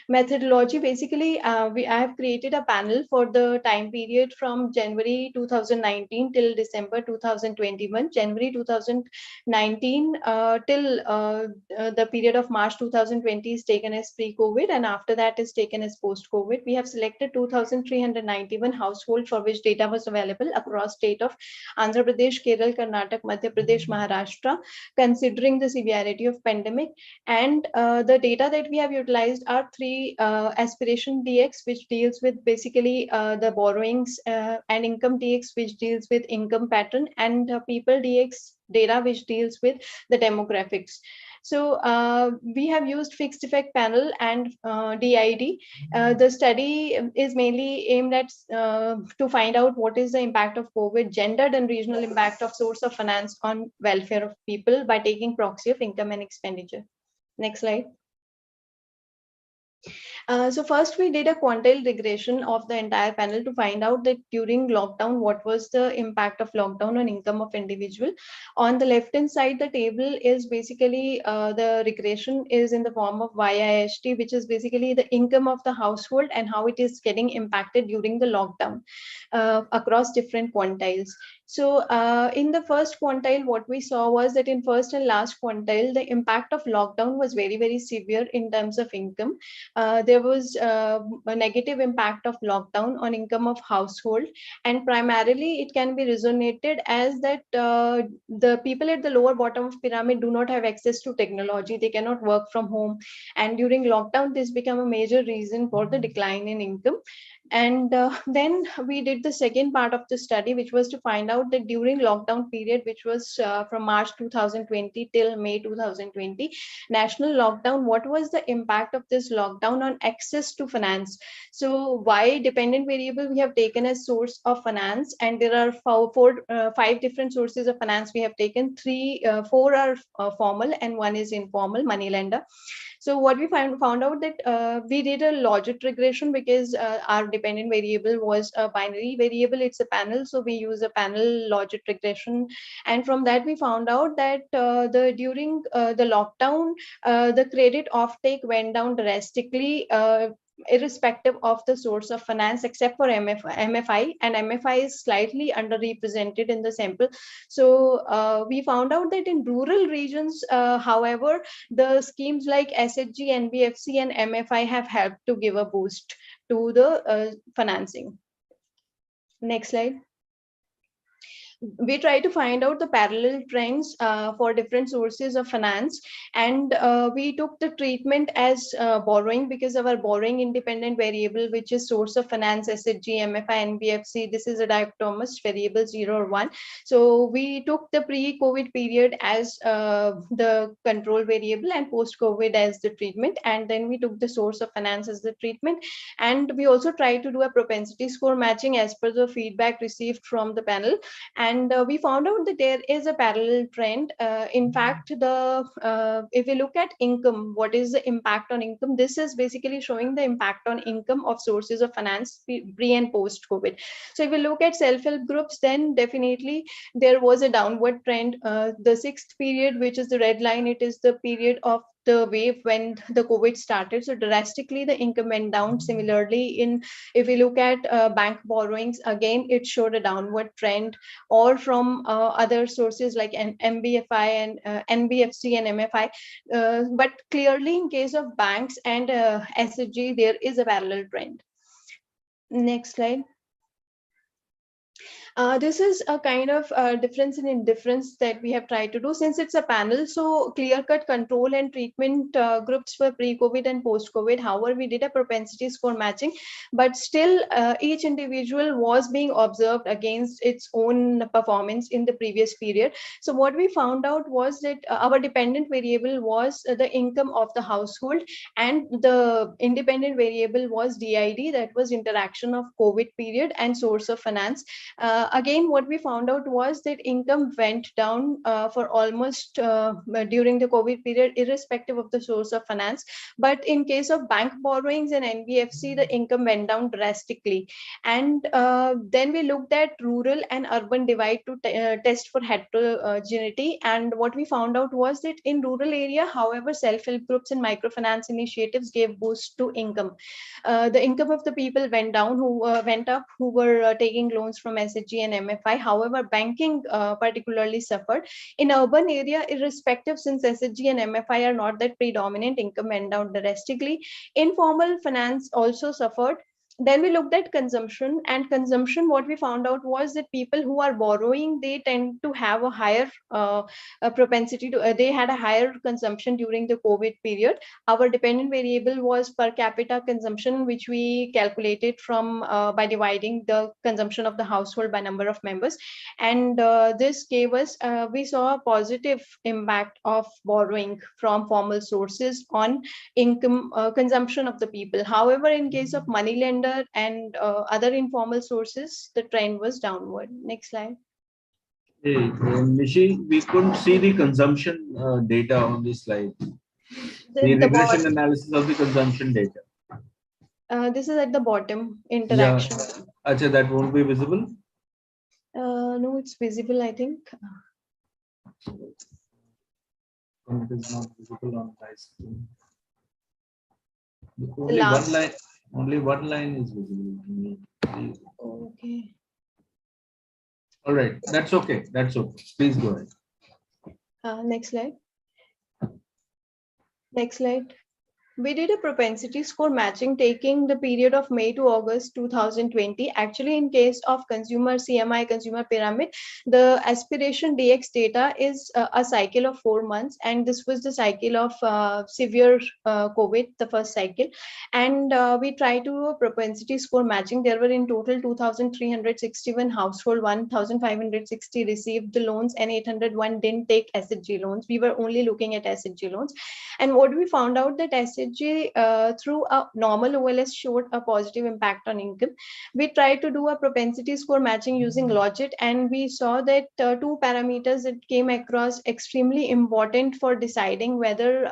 K: Methodology, basically, I have created a panel for the time period from January 2019 till December 2021. January 2019 till the period of March 2020 is taken as pre-COVID, and after that is taken as post-COVID. We have selected 2,391 households for which data was available across state of Andhra Pradesh, Kerala, Karnataka, Madhya Pradesh, Maharashtra, considering the severity of pandemic. And the data that we have utilized are 3 aspiration DX, which deals with basically the borrowings, and income DX, which deals with income pattern, and people DX data, which deals with the demographics. So we have used fixed effect panel and DID. The study is mainly aimed at to find out what is the impact of COVID, gendered and regional impact of source of finance on welfare of people by taking proxy of income and expenditure. Next slide. So first we did a quantile regression of the entire panel to find out that during lockdown, what was the impact of lockdown on income of individual. On the left hand side, the table is basically the regression is in the form of YIST, which is basically the income of the household and how it is getting impacted during the lockdown across different quantiles. So in the first quantile, what we saw was that in first and last quantile, the impact of lockdown was very, very severe in terms of income. There was a negative impact of lockdown on income of household, and primarily it can be resonated as that the people at the lower bottom of pyramid do not have access to technology. They cannot work from home, and during lockdown, this became a major reason for the decline in income. And then we did the second part of the study, which was to find out that during lockdown period, which was from March 2020 till May 2020, national lockdown, what was the impact of this lockdown on access to finance? So why dependent variable we have taken as source of finance, and there are 5 different sources of finance we have taken. 4 are formal and 1 is informal, money lender. So what we found out that we did a logit regression because our dependent variable was a binary variable. It's a panel, so we use a panel logit regression, and from that we found out that during the lockdown, the credit offtake went down drastically. Irrespective of the source of finance, except for MFI, and MFI is slightly underrepresented in the sample. So we found out that in rural regions, however, the schemes like SHG, NBFC, and MFI have helped to give a boost to the financing. Next slide. We try to find out the parallel trends for different sources of finance, and we took the treatment as borrowing, because our borrowing independent variable, which is source of finance, SHG, MFI, NBFC, this is a dichotomous variable 0 or 1. So we took the pre-COVID period as the control variable and post-COVID as the treatment, and then we took the source of finance as the treatment. And we also tried to do a propensity score matching as per the feedback received from the panel. And we found out that there is a parallel trend. In fact, if we look at income, what is the impact on income? This is basically showing the impact on income of sources of finance pre and post COVID. So if we look at self-help groups, then definitely there was a downward trend. The 6th period, which is the red line, it is the period of the wave when the COVID started. So drastically the income went down. Similarly, if we look at bank borrowings, again it showed a downward trend, or from other sources like MBFI and NBFC and MFI. But clearly in case of banks and SHG, there is a parallel trend. Next slide. This is a kind of difference in indifference that we have tried to do since it's a panel. So clear-cut control and treatment groups for pre-COVID and post-COVID. However, we did a propensity score matching, but still each individual was being observed against its own performance in the previous period. So what we found out was that our dependent variable was the income of the household, and the independent variable was DID, that was interaction of COVID period and source of finance. Again, what we found out was that income went down for almost during the COVID period, irrespective of the source of finance. But in case of bank borrowings and NBFC, the income went down drastically. And then we looked at rural and urban divide to test for heterogeneity. And what we found out was that in rural area, however, self-help groups and microfinance initiatives gave boost to income. The income of the people went down, who went up, who were taking loans from SHG and MFI. However, banking particularly suffered. In urban area, irrespective, since SHG and MFI are not that predominant, income went down drastically. Informal finance also suffered. Then we looked at consumption, and consumption, what we found out was that people who are borrowing, they tend to have a higher propensity to, they had a higher consumption during the COVID period. Our dependent variable was per capita consumption, which we calculated from by dividing the consumption of the household by number of members. And this gave us, we saw a positive impact of borrowing from formal sources on income consumption of the people. However, in case of money lender and other informal sources, the trend was downward. Next slide.
L: Hey, Nishi, we couldn't see the consumption data on this slide. The regression analysis of the consumption data.
K: This is at the bottom, interaction.
L: Yeah. Achha, that won't be visible?
K: No, it's visible, I think.
L: It is not visible on my screen. Only one line is visible to me.
K: Okay.
L: All right, that's okay. That's okay. Please go ahead.
K: Next slide. Next slide. We did a propensity score matching taking the period of May to August 2020. Actually, in case of consumer CMI, consumer pyramid, the aspiration DX data is a cycle of 4 months. And this was the cycle of severe COVID, the first cycle. And we tried to do a propensity score matching. There were in total 2,361 household, 1,560 received the loans, and 801 didn't take SHG loans. We were only looking at SHG loans. And what we found out that SHG through a normal OLS showed a positive impact on income. We tried to do a propensity score matching using Logit, and we saw that two parameters that came across extremely important for deciding whether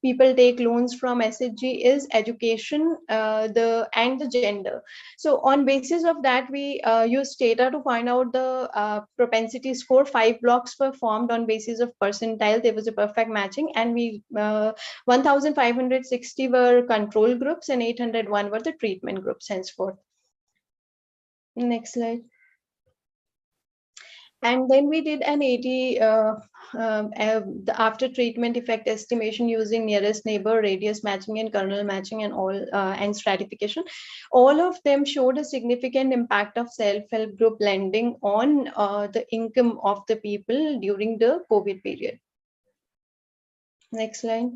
K: people take loans from SHG is education and the gender. So on basis of that, we used data to find out the propensity score. 5 blocks were formed on basis of percentile. There was a perfect matching, and we 1,560 were control groups and 801 were the treatment groups henceforth. Next slide. And then we did an 80 the after treatment effect estimation using nearest neighbor, radius matching, and kernel matching, and all and stratification. All of them showed a significant impact of self-help group lending on the income of the people during the COVID period. Next slide.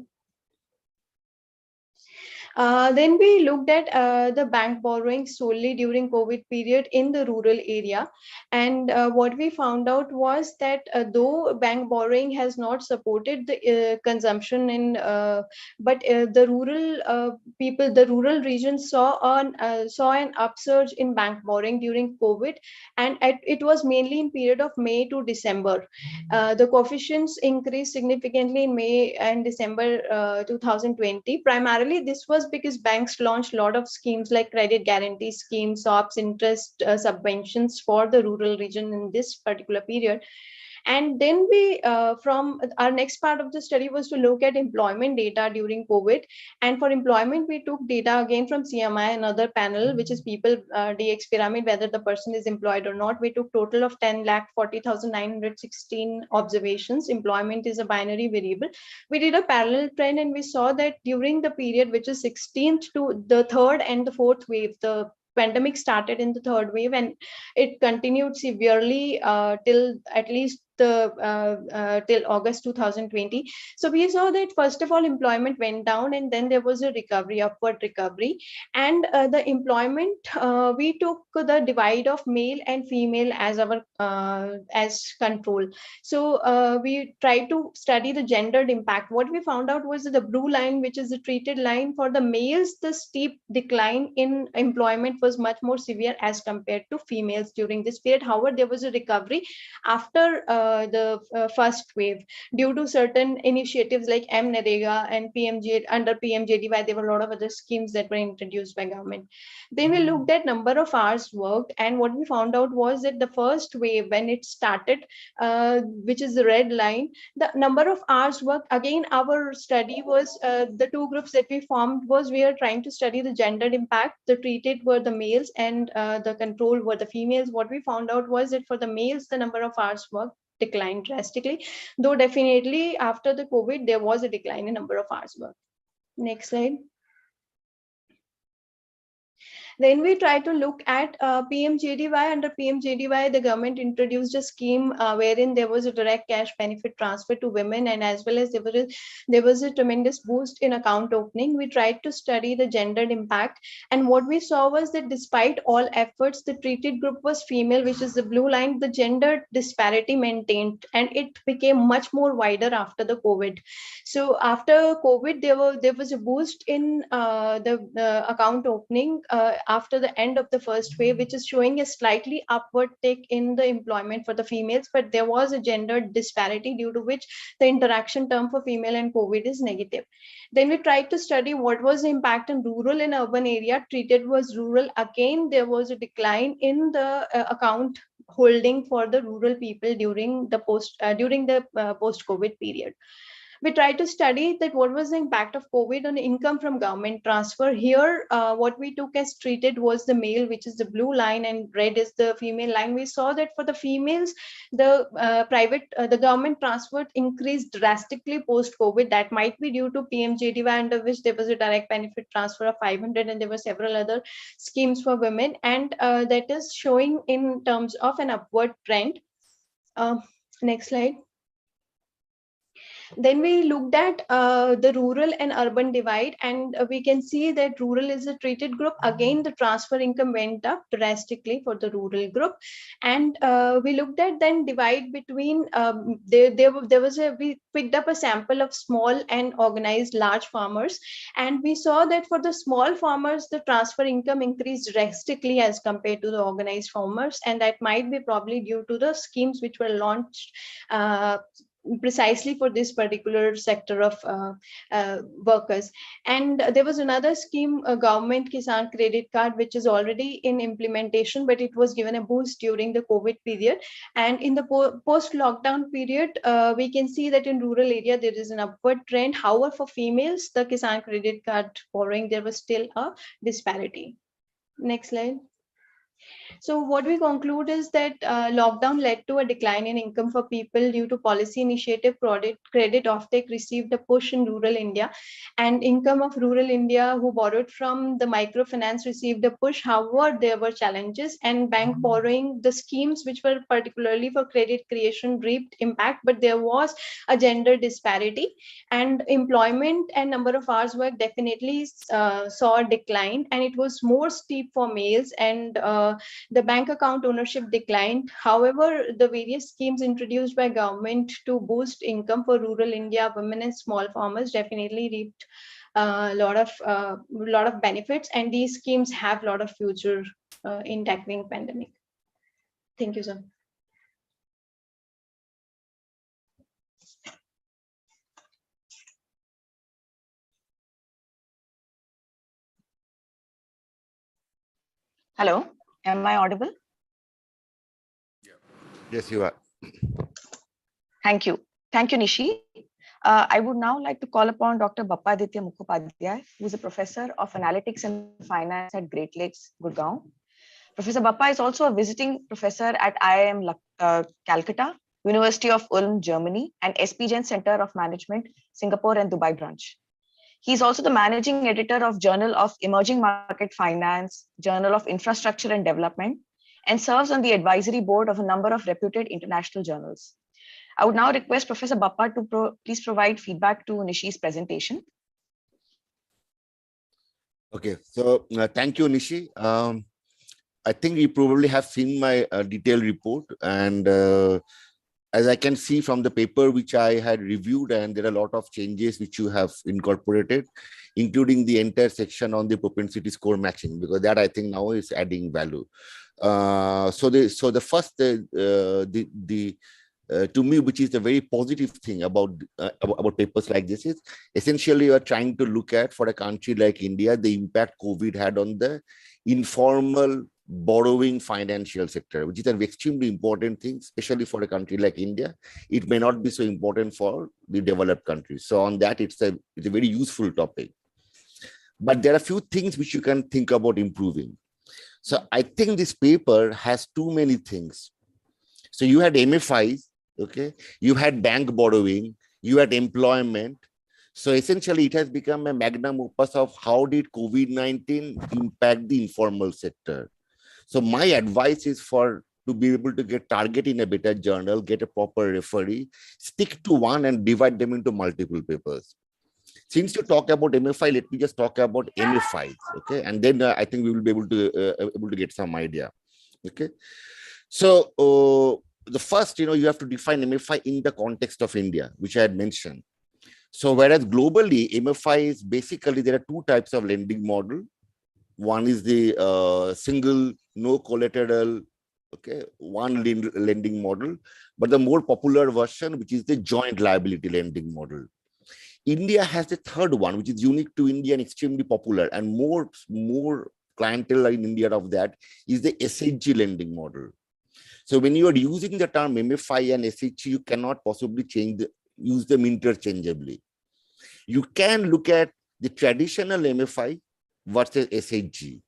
K: Then we looked at the bank borrowing solely during COVID period in the rural area. And what we found out was that though bank borrowing has not supported the consumption in, but the rural people, the rural regions saw an upsurge in bank borrowing during COVID. And it was mainly in period of May to December. The coefficients increased significantly in May and December 2020. Primarily, this was because banks launched a lot of schemes like credit guarantee schemes, SOPs, interest subventions for the rural region in this particular period. And then we, from our next part of the study was to look at employment data during COVID. And for employment, we took data again from CMI, another panel, which is people DX pyramid, whether the person is employed or not. We took total of 10,40,916 observations. Employment is a binary variable. We did a parallel trend, and we saw that during the period, which is 16th to the 3rd and the 4th wave, the pandemic started in the third wave, and it continued severely till at least till August 2020. So we saw that first of all employment went down, and then there was a recovery, upward recovery, and the employment we took the divide of male and female as our as control. So we tried to study the gendered impact. What we found out was that the blue line, which is the treated line, for the males the steep decline in employment was much more severe as compared to females during this period. However, there was a recovery after the first wave due to certain initiatives like MNREGA and PMJ. Under PMJDY, there were a lot of other schemes that were introduced by government. Then we looked at number of hours worked, and what we found out was that the first wave, when it started, which is the red line, the number of hours worked, again our study was the two groups that we formed was we are trying to study the gendered impact. The treated were the males and the control were the females. What we found out was that for the males the number of hours worked declined drastically, though definitely after the COVID there was a decline in number of hours worked. Next slide. Then we try to look at PMJDY. Under PMJDY, the government introduced a scheme wherein there was a direct cash benefit transfer to women, and as well as there was a tremendous boost in account opening. We tried to study the gendered impact, and what we saw was that despite all efforts, the treated group was female, which is the blue line. The gender disparity maintained, and it became much more wider after the COVID. So after COVID, there was a boost in the account opening after the end of the first wave, which is showing a slightly upward tick in the employment for the females, but there was a gender disparity due to which the interaction term for female and COVID is negative. Then we tried to study what was the impact in rural and urban area. Treated was rural. Again, there was a decline in the account holding for the rural people during the post-COVID period. We tried to study that what was the impact of COVID on income from government transfer. Here, what we took as treated was the male, which is the blue line, and red is the female line. We saw that for the females, the the government transfer increased drastically post-COVID. That might be due to PMJDY, under which there was a direct benefit transfer of 500, and there were several other schemes for women, and that is showing in terms of an upward trend. Next slide. Then we looked at the rural and urban divide, and we can see that rural is a treated group. Again, the transfer income went up drastically for the rural group, and we looked at then divide between we picked up a sample of small and organized large farmers, and we saw that for the small farmers the transfer income increased drastically as compared to the organized farmers, and that might be probably due to the schemes which were launched precisely for this particular sector of workers. And there was another scheme, a government Kisan credit card, which is already in implementation, but it was given a boost during the COVID period. And in the post-lockdown period, we can see that in rural area there is an upward trend. However, for females, the Kisan credit card borrowing, there was still a disparity. Next slide. So what we conclude is that lockdown led to a decline in income for people due to policy initiative. Credit offtake received a push in rural India, and income of rural India who borrowed from the microfinance received a push. However, there were challenges, and bank borrowing, the schemes which were particularly for credit creation reaped impact, but there was a gender disparity, and employment and number of hours worked definitely saw a decline, and it was more steep for males, and the bank account ownership declined. However, the various schemes introduced by government to boost income for rural India, women and small farmers definitely reaped a lot of benefits, and these schemes have a lot of future in tackling pandemic. Thank you, sir.
D: Hello, am I audible?
E: Yes, you are.
D: Thank you. Thank you, Nishi. I would now like to call upon Dr. Bappaditya Mukhopadhyay, who is a professor of analytics and finance at Great Lakes, Gurgaon. Professor Bappa is also a visiting professor at IIM Calcutta, University of Ulm, Germany, and SP Jain Center of Management, Singapore and Dubai branch. He's also the managing editor of Journal of Emerging Market Finance, Journal of Infrastructure and Development, and serves on the advisory board of a number of reputed international journals. I would now request Professor Bappa to please provide feedback to Nishi's presentation.
E: Okay, so thank you, Nishi. I think you probably have seen my detailed report, and as I can see from the paper which I had reviewed, and there are a lot of changes which you have incorporated, including the entire section on the propensity score matching, because that I think now is adding value. So the first to me, which is the very positive thing about papers like this, is essentially you are trying to look at, for a country like India, the impact COVID had on the informal borrowing financial sector, which is an extremely important thing, especially for a country like India. It may not be so important for the developed countries. So on that, it's a very useful topic. But there are a few things which you can think about improving. So I think this paper has too many things. So you had MFIs, okay, you had bank borrowing, you had employment. So essentially it has become a magnum opus of how did COVID-19 impact the informal sector. So my advice is to be able to get target in a better journal, get a proper referee, stick to one and divide them into multiple papers. Since you talk about MFI, let me just talk about MFIs, okay? And then I think we will be able to get some idea, okay? So the first, you have to define MFI in the context of India, which I had mentioned. So whereas globally, MFI is basically, there are two types of lending model. One is the single, no collateral, okay, one lending model, but the more popular version, which is the joint liability lending model. India has the third one, which is unique to India and extremely popular, and more clientele in India of that is the SHG lending model. So when you are using the term MFI and SHG, you cannot possibly use them interchangeably. You can look at the traditional MFI versus SHG,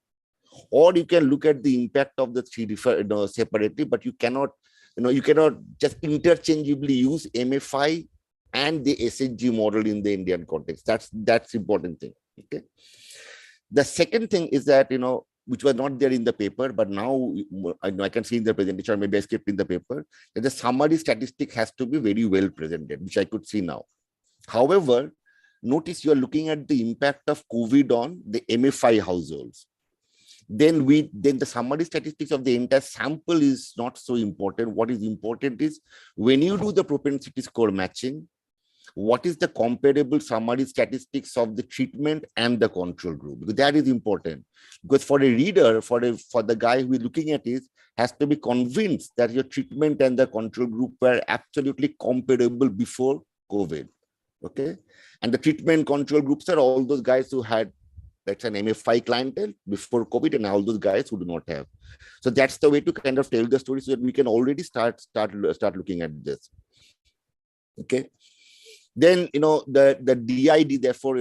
E: or you can look at the impact of the three separately, but you cannot just interchangeably use MFI and the SHG model in the Indian context. That's important thing. Okay. The second thing is that, which was not there in the paper, but now I can see in the presentation, or maybe I skipped in the paper, that the summary statistic has to be very well presented, which I could see now. However, notice you are looking at the impact of COVID on the MFI households. Then the summary statistics of the entire sample is not so important. What is important is when you do the propensity score matching, what is the comparable summary statistics of the treatment and the control group? Because that is important. Because for a reader, for the guy who is looking at it, has to be convinced that your treatment and the control group were absolutely comparable before COVID. Okay, and the treatment control groups are all those guys who had, that's an MFI clientele before COVID, and all those guys who do not have. So that's the way to kind of tell the story, so that we can already start looking at this. Okay. Then, the DID, therefore,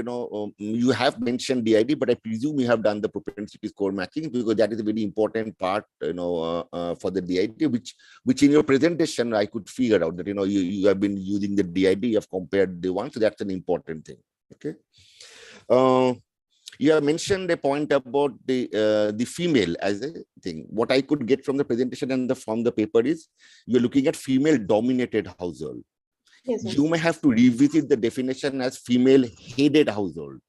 E: you have mentioned DID, but I presume you have done the propensity score matching, because that is a very important part, for the DID, which in your presentation, I could figure out that, you have been using the DID, you have compared the one. So that's an important thing. Okay. You have mentioned a point about the female as a thing. What I could get from the presentation and from the paper is you're looking at female dominated household. Yes, you may have to revisit the definition as female headed household.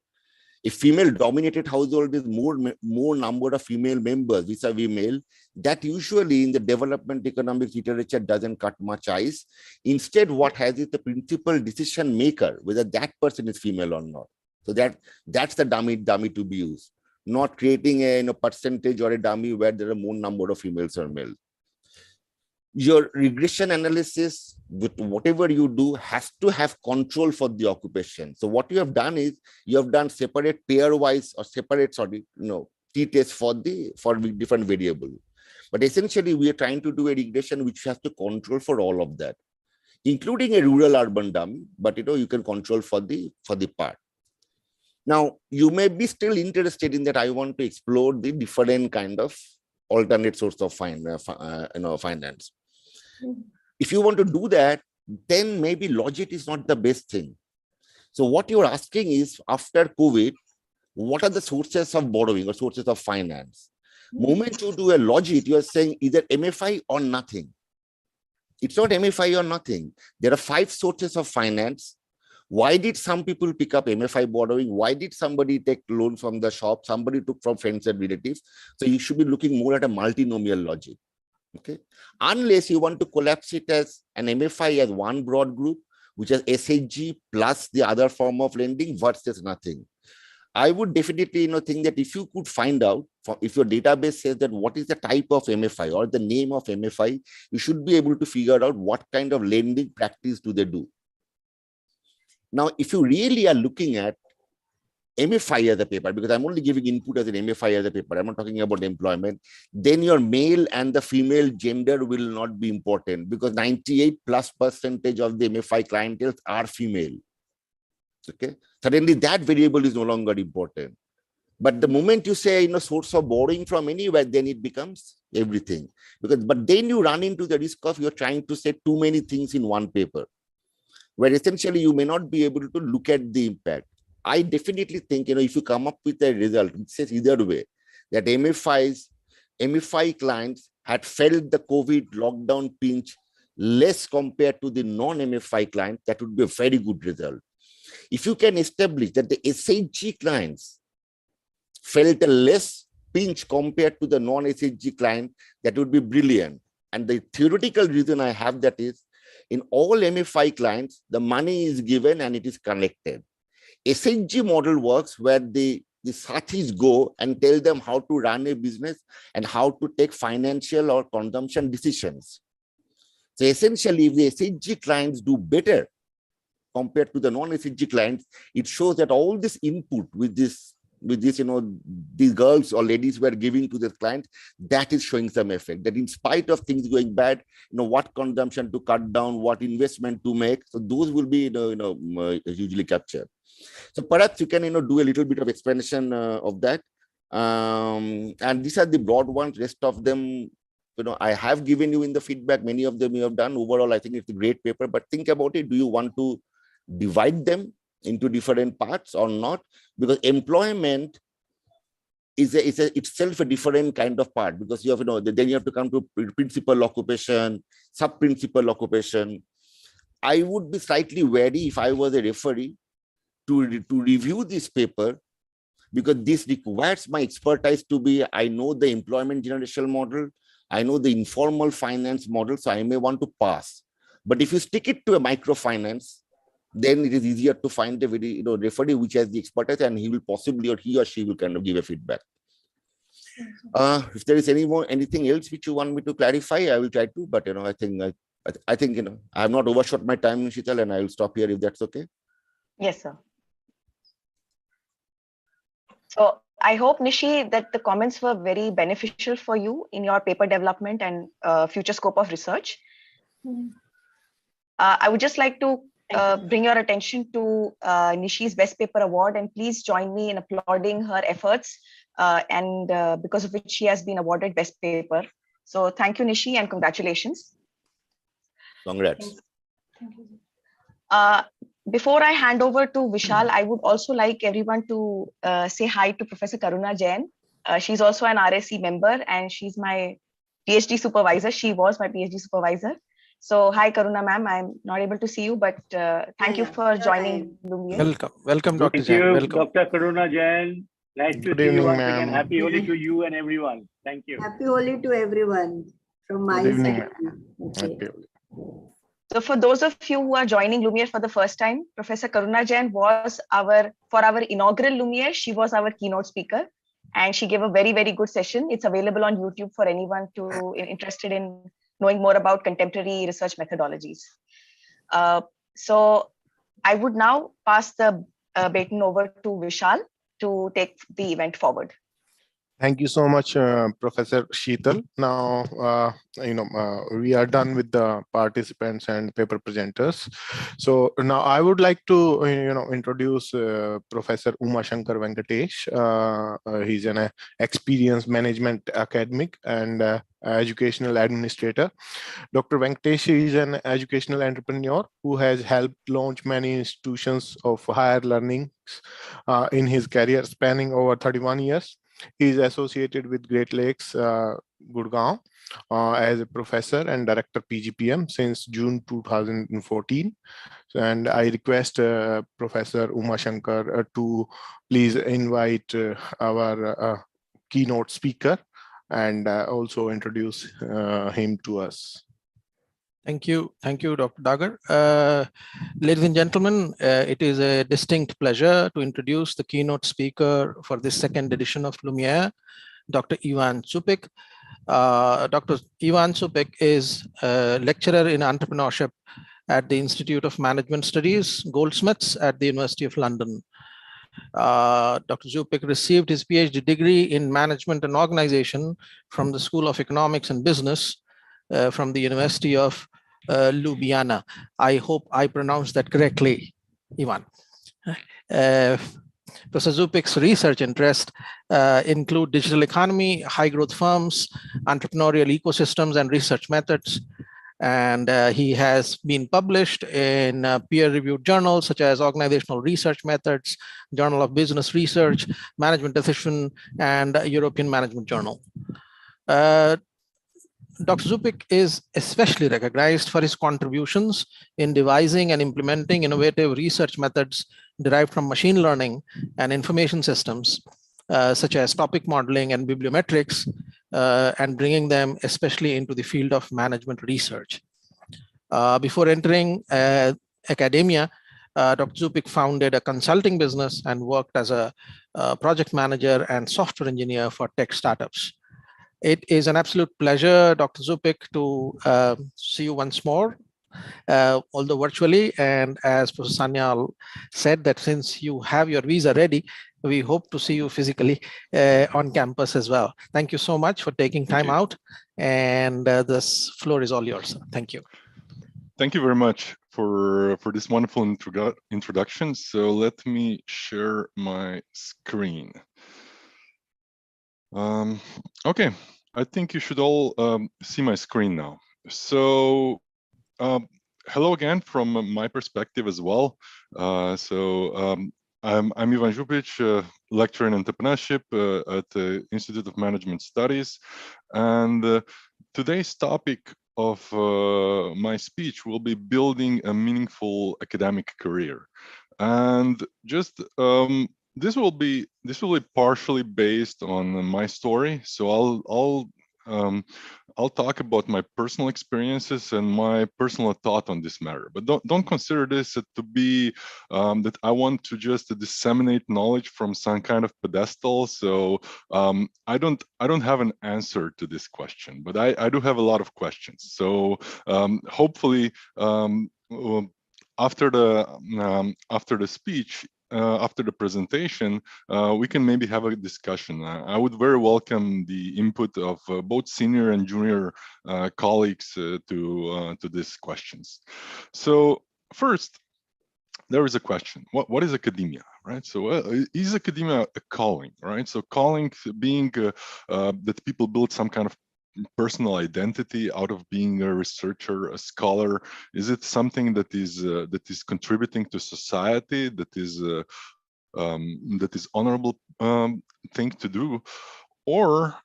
E: A female dominated household is more number of female members vis-a-vis male. That usually in the development economics literature doesn't cut much ice. Instead, what has is the principal decision maker, whether that person is female or not. So that's the dummy to be used, not creating a percentage or a dummy where there are more number of females or males. Your regression analysis, with whatever you do, has to have control for the occupation. So what you have done is you have done separate pairwise or separate t-tests for different variable. But essentially, we are trying to do a regression which has to control for all of that, including a rural urban dummy. But you can control for the part. Now, you may be still interested in that. I want to explore the different kind of alternate source of finance. If you want to do that, then maybe logit is not the best thing. So what you're asking is, after COVID, what are the sources of borrowing or sources of finance? Moment you do a logic, you are saying either MFI or nothing. It's not MFI or nothing. There are 5 sources of finance. Why did some people pick up MFI borrowing? Why did somebody take loan from the shop? Somebody took from friends and relatives. So you should be looking more at a multinomial logic. Okay. Unless you want to collapse it as an MFI as one broad group, which is SHG plus the other form of lending versus nothing. I would definitely think that if you could find out, if your database says that what is the type of MFI or the name of MFI, you should be able to figure out what kind of lending practice do they do. Now, if you really are looking at MFI as a paper, because I'm only giving input as an MFI as a paper, I'm not talking about employment, then your male and the female gender will not be important, because 98+% of the MFI clientele are female. Okay, suddenly that variable is no longer important. But the moment you say source of borrowing from anywhere, then it becomes everything. But then you run into the risk of you're trying to say too many things in one paper, where essentially you may not be able to look at the impact. I definitely think if you come up with a result, it says either way that MFI clients had felt the COVID lockdown pinch less compared to the non-MFI clients, that would be a very good result. If you can establish that the SHG clients felt a less pinch compared to the non-SHG client, that would be brilliant. And the theoretical reason I have that is, in all MFI clients, the money is given and it is collected. SHG model works where the sathis go and tell them how to run a business and how to take financial or consumption decisions. So essentially, if the SHG clients do better compared to the non-SHG clients, it shows that all this input with this, these girls or ladies were giving to the client, that is showing some effect. That in spite of things going bad, what consumption to cut down, what investment to make, so those will be hugely captured. So perhaps you can do a little bit of explanation of that. And these are the broad ones. Rest of them, I have given you in the feedback. Many of them you have done. Overall, I think it's a great paper. But think about it. Do you want to divide them into different parts or not? Because employment is itself a different kind of part, because you have then you have to come to principal occupation, sub-principal occupation. I would be slightly wary if I was a referee to review this paper, because this requires my expertise to be, I know the employment generation model, I know the informal finance model, so I may want to pass. But if you stick it to a microfinance, then it is easier to find a very referee which has the expertise, and he will possibly, or he or she will kind of give a feedback. If there is anything else which you want me to clarify, I will try to. But I think I have not overshot my time, Sheetal, and I will stop here if that's okay.
D: Yes, sir. So I hope, Nishi, that the comments were very beneficial for you in your paper development and future scope of research. I would just like to bring your attention to Nishi's Best Paper Award, and please join me in applauding her efforts, and because of which she has been awarded Best Paper. So thank you, Nishi, and congratulations.
E: Congrats.
K: Thank you.
D: Before I hand over to Vishal, I would also like everyone to say hi to Professor Karuna Jain. She's also an RSC member, and she's my PhD supervisor. She was my PhD supervisor. So hi, Karuna ma'am. I'm not able to see you, but thank you for joining Lumiere.
B: Welcome, Dr. Jain. Welcome.
G: Dr. Karuna Jain. Nice to see you once again. Happy Holi to you and everyone. Thank you.
M: Happy Holi to everyone from my side. Okay.
D: So for those of you who are joining Lumiere for the first time, Professor Karuna Jain was for our inaugural Lumiere, she was our keynote speaker, and she gave a very, very good session. It's available on YouTube for anyone interested in knowing more about contemporary research methodologies. So I would now pass the baton over to Vishal to take the event forward.
H: Thank you so much, Professor Sheetal. Now, we are done with the participants and paper presenters. So now I would like to, introduce Professor Umashankar Venkatesh. He's an experienced management academic and educational administrator. Dr. Venkatesh is an educational entrepreneur who has helped launch many institutions of higher learning in his career spanning over 31 years. He is associated with Great Lakes, Gurgaon, as a professor and director PGPM since June 2014. And I request Professor Umashankar to please invite our keynote speaker and also introduce him to us.
B: Thank you, Dr. Dagar. Ladies and gentlemen, it is a distinct pleasure to introduce the keynote speaker for this second edition of Lumiere, Dr. Ivan Cupik. Dr. Ivan Cupik is a lecturer in entrepreneurship at the Institute of Management Studies, Goldsmiths at the University of London. Dr. Cupik received his PhD degree in Management and Organization from the School of Economics and Business from the University of Ljubljana. I hope I pronounced that correctly, Ivan. Professor Cupik's research interests include digital economy, high growth firms, entrepreneurial ecosystems, and research methods. And he has been published in peer-reviewed journals such as Organizational Research Methods, Journal of Business Research, Management Decision, and European Management Journal. Dr. Cupik is especially recognized for his contributions in devising and implementing innovative research methods derived from machine learning and information systems, such as topic modeling and bibliometrics, and bringing them especially into the field of management research. Before entering academia, Dr. Cupik founded a consulting business and worked as a project manager and software engineer for tech startups. It is an absolute pleasure, Dr. Cupik, to see you once more, although virtually. And as Professor Sanyal said, that since you have your visa ready, we hope to see you physically on campus as well. Thank you so much for taking time out. And this floor is all yours. Thank you.
I: Thank you very much for this wonderful introduction. So let me share my screen. Okay, I think you should all see my screen now. So hello again from my perspective as well. I'm Ivan Cupik, lecturer in entrepreneurship at the Institute of Management Studies. And today's topic of my speech will be building a meaningful academic career. And just this will be partially based on my story. So I'll talk about my personal experiences and my personal thought on this matter. But don't consider this to be that I want to just disseminate knowledge from some kind of pedestal. So I don't have an answer to this question, but I do have a lot of questions. So hopefully after the speech. After the presentation, we can maybe have a discussion. I would very welcome the input of both senior and junior colleagues to these questions. So first, there is a question: what is academia, right? So is academia a calling, right? So calling being that people build some kind of personal identity out of being a researcher, a scholar? Is it something that is contributing to society, that is honorable thing to do, or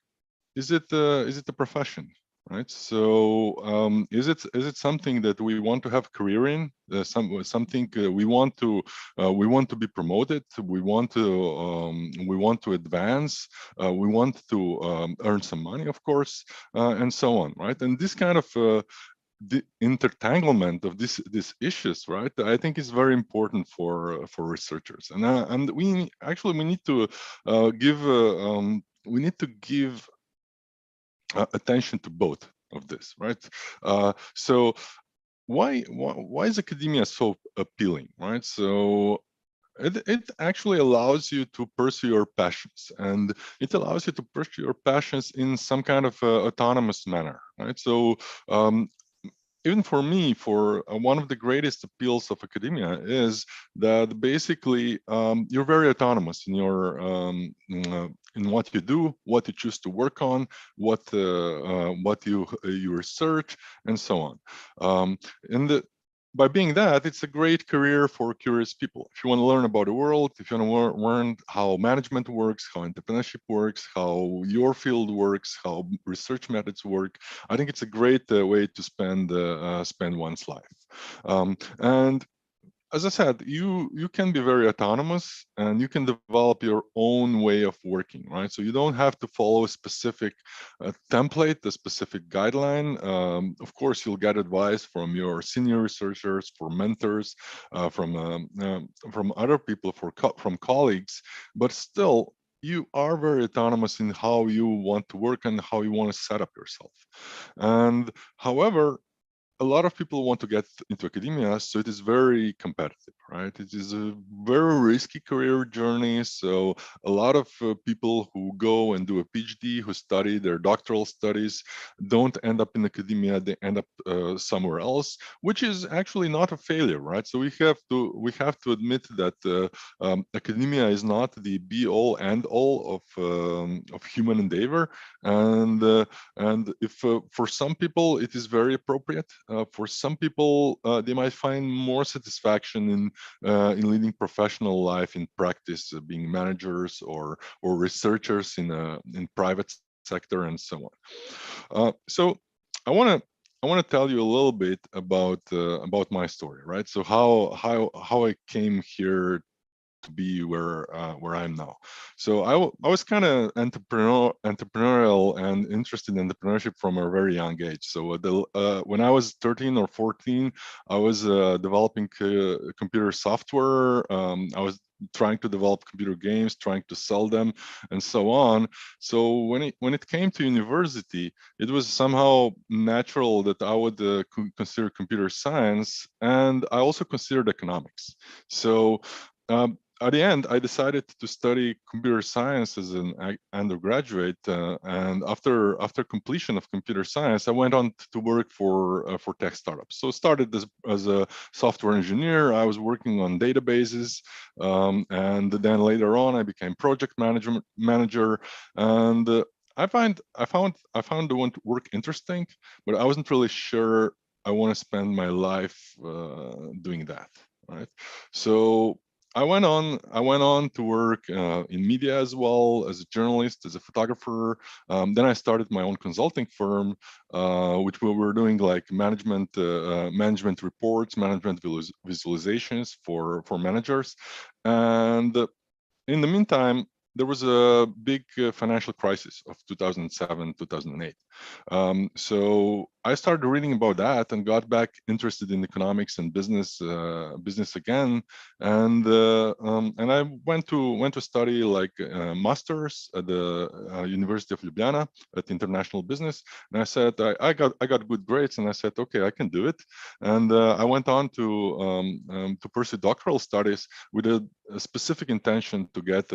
I: is it a profession, right? So is it something that we want to have a career in, something we want to be promoted, we want to advance, we want to earn some money, of course, and so on, right? And this kind of the intertanglement of these issues, right, I think is very important for researchers, and we need to give attention to both of this, right? So why is academia so appealing, right? So it actually allows you to pursue your passions, and it allows you to pursue your passions in some kind of autonomous manner, right? So even for me, for one of the greatest appeals of academia is that basically you're very autonomous in your in what you do, what you choose to work on, what you research, and so on. By being that, it's a great career for curious people. If you want to learn about the world, if you want to learn how management works, how entrepreneurship works, how your field works, how research methods work, I think it's a great way to spend one's life. And as I said, you can be very autonomous and you can develop your own way of working, right? So you don't have to follow a specific template, a specific guideline. Of course, you'll get advice from your senior researchers, from mentors, from other people, from colleagues, but still, you are very autonomous in how you want to work and how you want to set up yourself. And however, a lot of people want to get into academia, so it is very competitive, right? It is a very risky career journey. So a lot of people who go and do a PhD, who study their doctoral studies, don't end up in academia. They end up somewhere else, which is actually not a failure, right? So we have to admit that academia is not the be-all, end-all of human endeavor, and if for some people it is very appropriate. For some people, they might find more satisfaction in leading professional life in practice, being managers or researchers in private sector and so on. So I want to tell you a little bit about my story, right? So how I came here to be where I am now. So I was kind of entrepreneurial and interested in entrepreneurship from a very young age. So when I was 13 or 14, I was developing computer software. I was trying to develop computer games, trying to sell them, and so on. So when it came to university, it was somehow natural that I would consider computer science, and I also considered economics. So at the end, I decided to study computer science as an undergraduate, and after completion of computer science, I went on to work for tech startups. So started as a software engineer. I was working on databases, and then later on, I became project manager, and I found the work interesting, but I wasn't really sure I want to spend my life doing that, right? So I went on to work in media as well, as a journalist, as a photographer. Then I started my own consulting firm, which we were doing like management reports, management visualizations for managers. And in the meantime, there was a big financial crisis of 2007, 2008. So I started reading about that and got back interested in economics and business again. And I went to study like masters at the University of Ljubljana at international business. And I said I got good grades, and I said, okay, I can do it. And I went on to pursue doctoral studies with a specific intention to get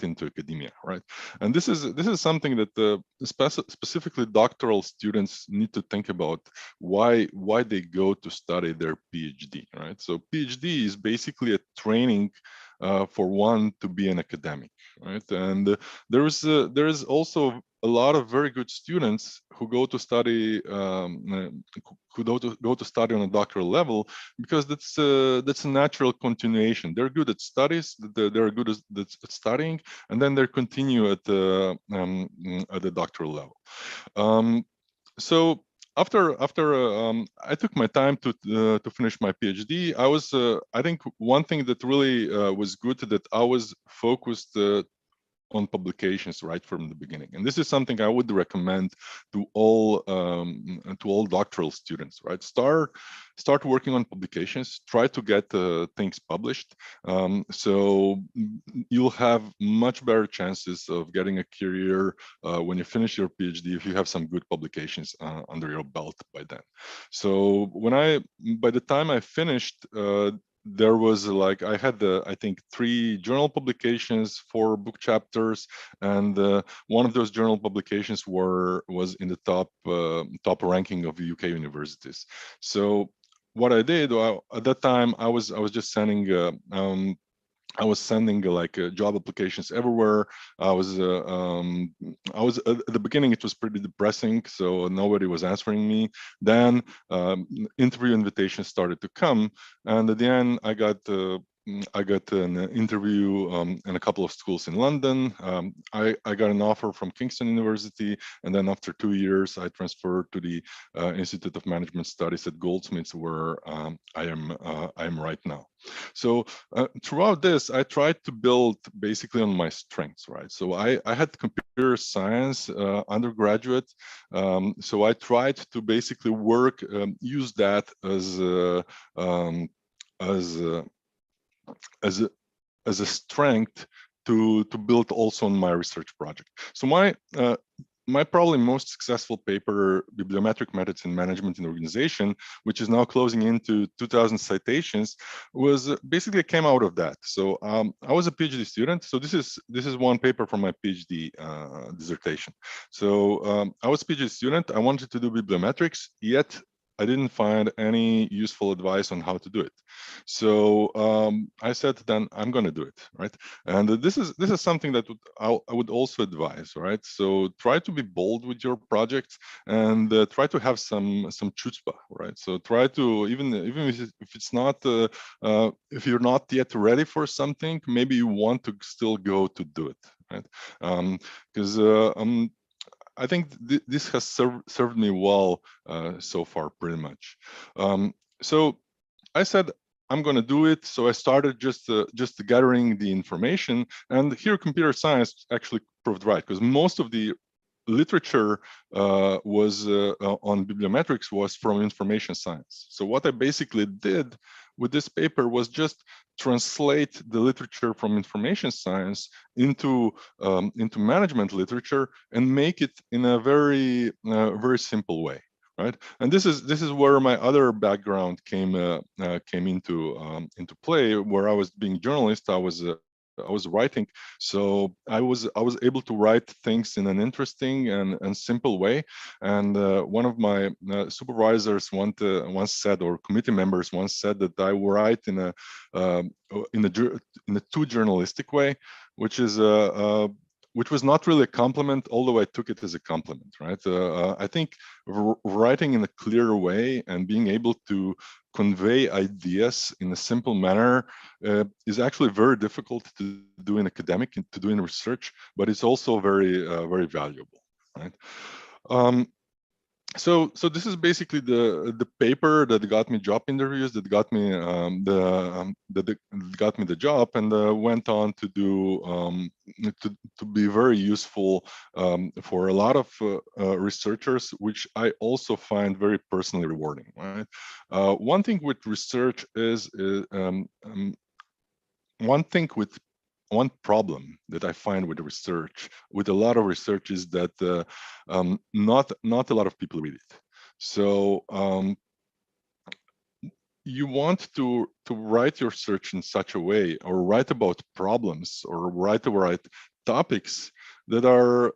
I: into academia, right? And this is something that specifically doctoral students need to think about, why they go to study their PhD, right? So PhD is basically a training for one to be an academic, right? And there is also a lot of very good students who go to study go to study on a doctoral level, because that's a natural continuation. They're good at studies, they're good at studying, and then they continue at the doctoral level. So after I took my time to finish my PhD, I think one thing that really was good, that I was focused on publications right from the beginning, and this is something I would recommend to all doctoral students. Right, start working on publications. Try to get things published, so you'll have much better chances of getting a career when you finish your PhD if you have some good publications under your belt by then. So by the time I finished, there was like, I had I think 3 journal publications, 4 book chapters, and one of those journal publications was in the top ranking of UK universities. So what I did at that time, I was just sending like job applications everywhere. I was at the beginning, it was pretty depressing, so nobody was answering me. Then interview invitations started to come, and at the end I got an interview in a couple of schools in London. I got an offer from Kingston University, and then after 2 years, I transferred to the Institute of Management Studies at Goldsmiths, where I am right now. So throughout this, I tried to build basically on my strengths, right? So I had computer science undergraduate, so I tried to basically use that as a strength to build also on my research project. So my probably most successful paper, Bibliometric Methods in Management and Organization, which is now closing into 2,000 citations, was basically came out of that. So I was a PhD student. So this is one paper from my PhD dissertation. So I was a PhD student. I wanted to do bibliometrics, yet I didn't find any useful advice on how to do it. So I said, then I'm going to do it, right? And this is something that I would also advise, right? So try to be bold with your project, and try to have some chutzpah, right? So try to, even if it's not, if you're not yet ready for something, maybe you want to still go to do it, right? Because I think this has served me well so far, pretty much. So I said, I'm going to do it. So I started just gathering the information, and here computer science actually proved right, because most of the literature was on bibliometrics was from information science. So what I basically did with this paper was just translate the literature from information science into management literature and make it in a very very simple way, right? And this is where my other background came into play. Where I was being a journalist, I was writing, so I was able to write things in an interesting and simple way. And one of my supervisors once said, or committee members once said, that I write in a too journalistic way, which was not really a compliment, although I took it as a compliment, right? I think writing in a clear way and being able to convey ideas in a simple manner is actually very difficult to do in academic and to do in research, but it's also very, very valuable, right? So this is basically the paper that got me job interviews, that got me the job, and went on to do to be very useful for a lot of researchers, which I also find very personally rewarding. Right. One thing with research is one problem that I find with research, with a lot of research, is that not a lot of people read it. So you want to write your research in such a way, or write about problems, or write about topics that are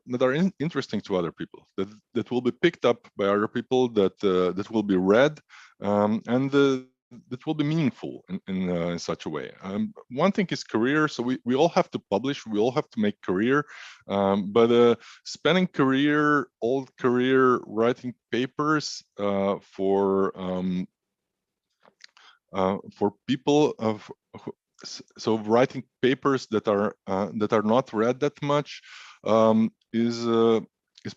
I: interesting to other people, that will be picked up by other people, that will be read, and that will be meaningful in such a way. One thing is career. So we all have to publish, we all have to make career, but spending all career writing papers for people so writing papers that are not read that much is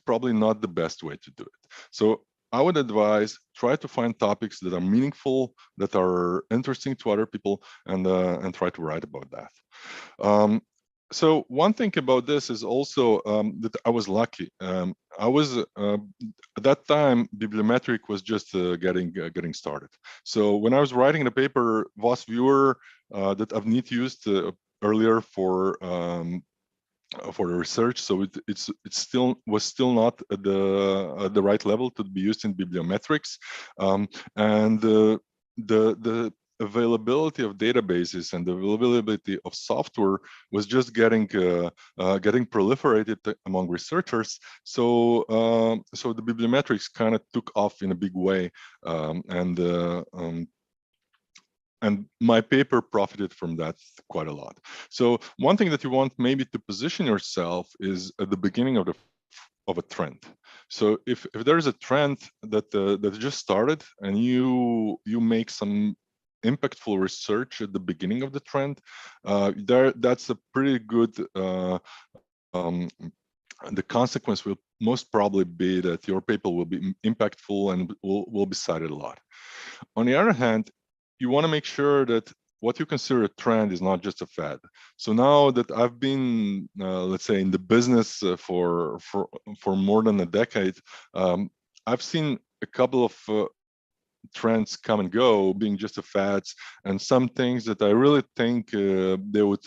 I: probably not the best way to do it. So I would advise, try to find topics that are meaningful, that are interesting to other people, and try to write about that. So one thing about this is also that I was lucky. I was at that time, bibliometric was just getting started. So when I was writing the paper, VOS viewer that Avneet used earlier for the research, so it was still not at the right level to be used in bibliometrics, and the availability of databases and the availability of software was just getting proliferated among researchers. So so the bibliometrics kind of took off in a big way, and my paper profited from that quite a lot. So one thing that you want maybe to position yourself is at the beginning of a trend. So if there is a trend that just started and you make some impactful research at the beginning of the trend, that's a pretty good. The consequence will most probably be that your paper will be impactful and will be cited a lot. On the other hand, you want to make sure that what you consider a trend is not just a fad. So now that I've been, let's say, in the business for more than a decade, I've seen a couple of trends come and go, being just a fads, and some things that I really think they would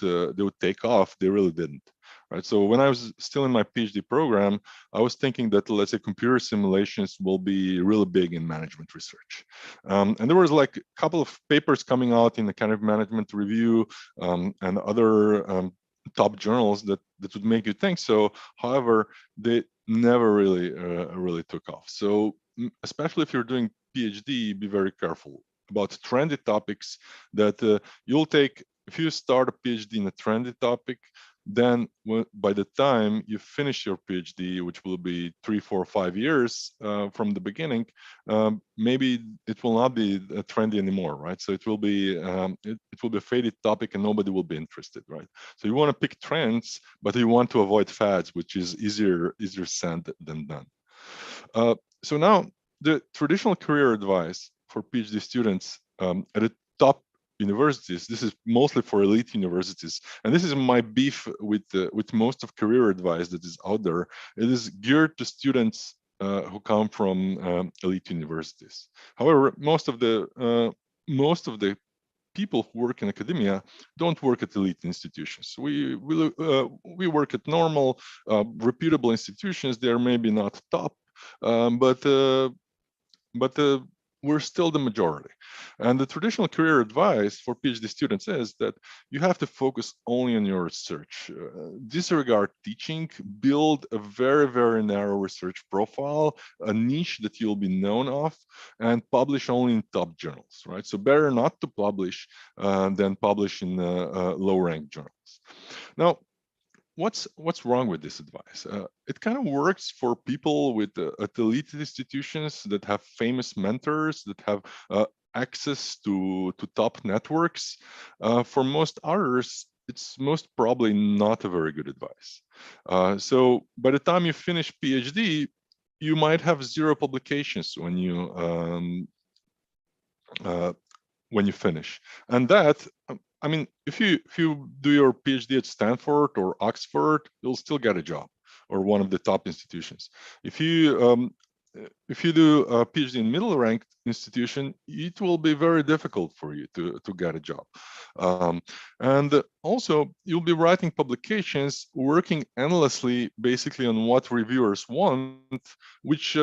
I: take off, they really didn't. Right. So when I was still in my PhD program, I was thinking that, let's say, computer simulations will be really big in management research. And there was like a couple of papers coming out in the Academic Management Review and other top journals that would make you think so. However, they never really took off. So especially if you're doing PhD, be very careful about trendy topics that you'll take. If you start a PhD in a trendy topic, then by the time you finish your PhD, which will be 3, 4, 5 years from the beginning, maybe it will not be trendy anymore, right? So it will be it will be a faded topic and nobody will be interested, right? So you want to pick trends, but you want to avoid fads, which is easier said than done. So now the traditional career advice for PhD students at the top universities, this is mostly for elite universities, and this is my beef with most of career advice that is out there. It is geared to students who come from elite universities. However, most of the people who work in academia don't work at elite institutions. We work at normal, reputable institutions. They are maybe not top, but we're still the majority. And the traditional career advice for PhD students is that you have to focus only on your research, disregard teaching, build a very, very narrow research profile, a niche that you'll be known of, and publish only in top journals, right? So better not to publish than publish in low-ranked journals. Now, what's wrong with this advice? It kind of works for people with at elite institutions that have famous mentors, that have access to top networks. For most others, it's most probably not a very good advice. So by the time you finish PhD, you might have 0 publications when you finish, and that. I mean, if you do your PhD at Stanford or Oxford, you'll still get a job, or one of the top institutions. If you do a PhD in middle-ranked institution, it will be very difficult for you to get a job. And also, you'll be writing publications, working endlessly, basically on what reviewers want, which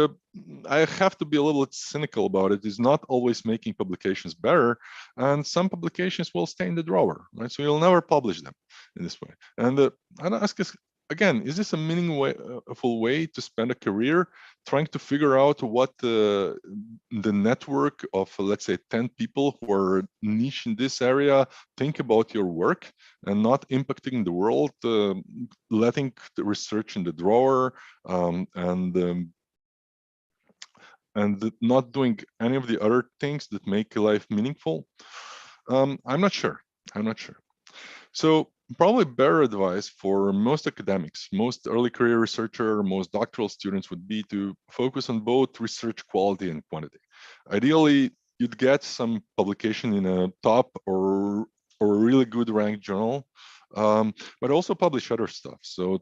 I: I have to be a little cynical about it, is not always making publications better. And some publications will stay in the drawer, right? So you'll never publish them in this way. And I'd ask us, again, is this a meaningful way to spend a career trying to figure out what the network of, let's say, 10 people who are niche in this area think about your work, and not impacting the world, letting the research in the drawer, and not doing any of the other things that make life meaningful? I'm not sure. So probably better advice for most academics, most early career researcher, most doctoral students would be to focus on both research quality and quantity. Ideally, you'd get some publication in a top or a really good ranked journal, but also publish other stuff. So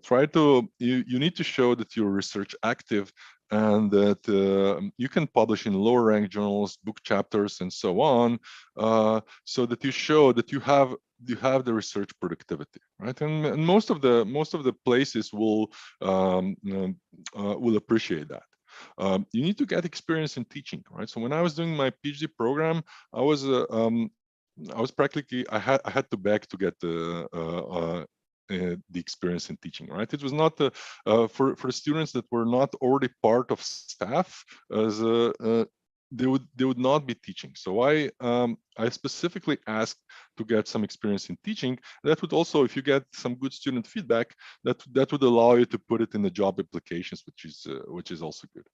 I: you need to show that you're research active, and that you can publish in lower ranked journals, book chapters, and so on, so that you show that you have the research productivity, right? And most of the places will appreciate that. You need to get experience in teaching, right? So when I was doing my PhD program, I was I had to beg to get the experience in teaching, right? It was not for students that were not already part of staff, as they would not be teaching. So I specifically asked to get some experience in teaching. That would also, if you get some good student feedback, that would allow you to put it in the job applications, which is also good.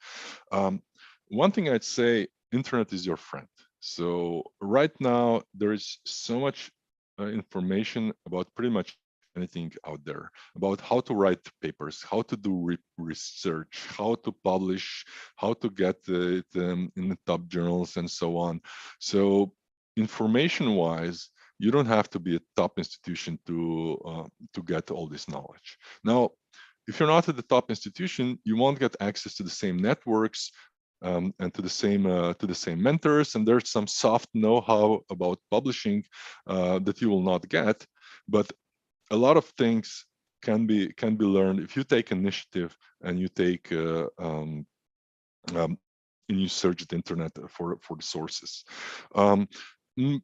I: One thing I'd say, internet is your friend. So right now there is so much information about pretty much anything out there, about how to write papers, how to do research, how to publish, how to get it in the top journals, and so on. So information-wise, you don't have to be a top institution to get all this knowledge. Now, if you're not at the top institution, you won't get access to the same networks and to the same mentors, and there's some soft know-how about publishing that you will not get, but a lot of things can be learned if you take initiative and you take and you search the internet for the sources. And you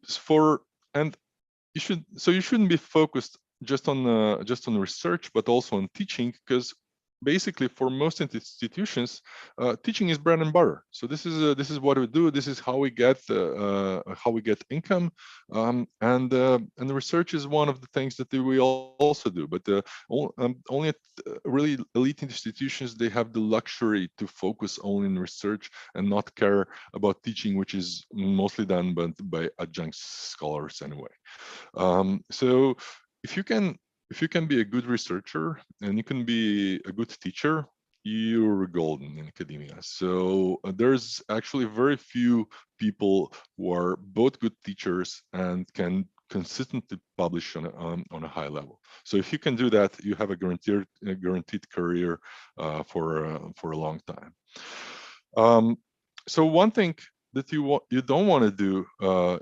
I: shouldn't be focused just on research, but also on teaching, because basically for most institutions, teaching is bread and butter. So this is what we do. This is how we get income, and the research is one of the things that we also do. But only at really elite institutions, they have the luxury to focus only on research and not care about teaching, which is mostly done by adjunct scholars anyway. So if you can be a good researcher and you can be a good teacher, you're golden in academia. So there's actually very few people who are both good teachers and can consistently publish on a high level. So if you can do that, you have a guaranteed career for a long time. So one thing that you don't want to do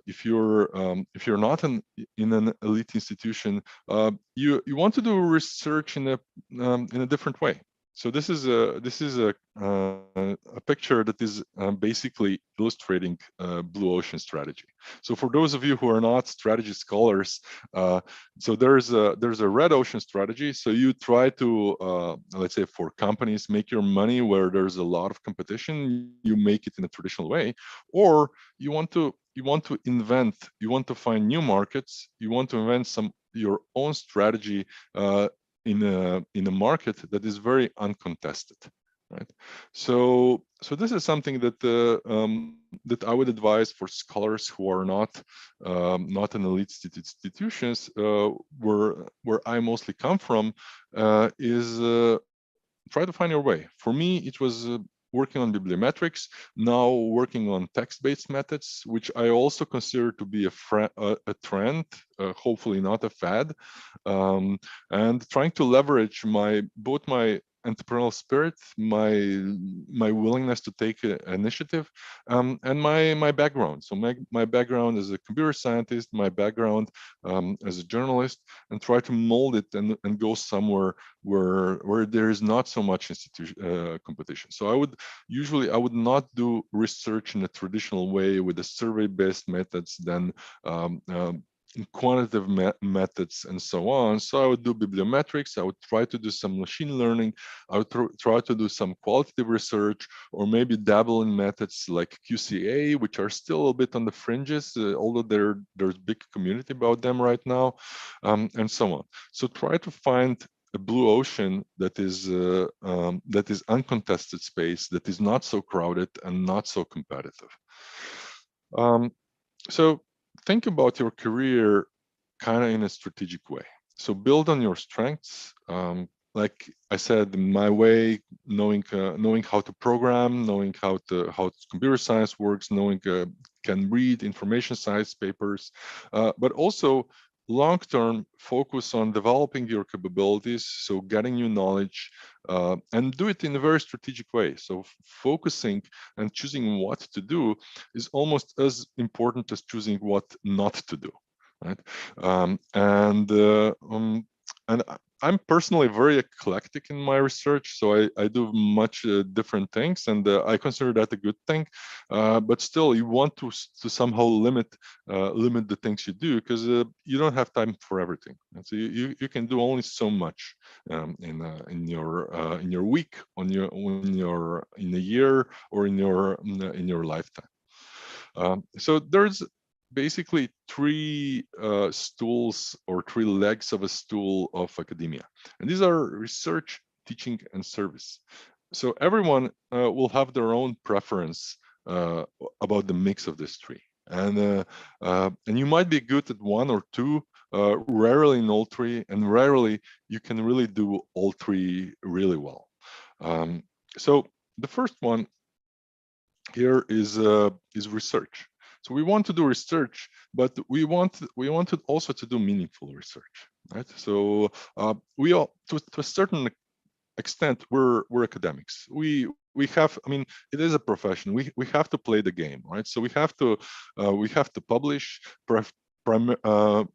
I: if you're not in an elite institution, you want to do research in a different way. So this is a picture that is basically illustrating blue ocean strategy. So for those of you who are not strategy scholars, so there's a red ocean strategy. So you try to let's say for companies, make your money where there's a lot of competition. You make it in a traditional way, or you want to invent. You want to find new markets. You want to invent your own strategy in a market that is very uncontested, right? So this is something that that I would advise for scholars who are not in elite institutions, where I mostly come from, is try to find your way. For me, it was working on bibliometrics, now working on text-based methods, which I also consider to be a trend, hopefully not a fad, and trying to leverage both my entrepreneurial spirit, my willingness to take initiative, and my background. So my background as a computer scientist, my background as a journalist, and try to mold it and go somewhere where there is not so much competition. So I would not do research in a traditional way with the survey-based methods, then quantitative methods and so on. So I would do bibliometrics. I would try to do some machine learning. I would try to do some qualitative research, or maybe dabble in methods like QCA, which are still a bit on the fringes, although there's big community about them right now, and so on. So try to find a blue ocean that is uncontested space, that is not so crowded and not so competitive. So think about your career kind of in a strategic way. So build on your strengths. Like I said, my way, knowing how to program, knowing how computer science works, knowing can read information science papers, but also long-term focus on developing your capabilities, so getting new knowledge, and do it in a very strategic way. So focusing and choosing what to do is almost as important as choosing what not to do, right? And I'm personally very eclectic in my research, so I do much different things, and I consider that a good thing. But still, you want to somehow limit the things you do, because you don't have time for everything. And so you can do only so much in your week, in a year, or in your lifetime. So there's basically three stools, or three legs of a stool of academia, and these are research, teaching, and service. So everyone will have their own preference about the mix of these three, and you might be good at one or two, rarely in all three, and rarely you can really do all three really well. So the first one here is research. So we want to do research, but we want also to do meaningful research, right? So we all, to a certain extent, we're academics. We have, I mean, it is a profession. We have to play the game, right? So we have to publish,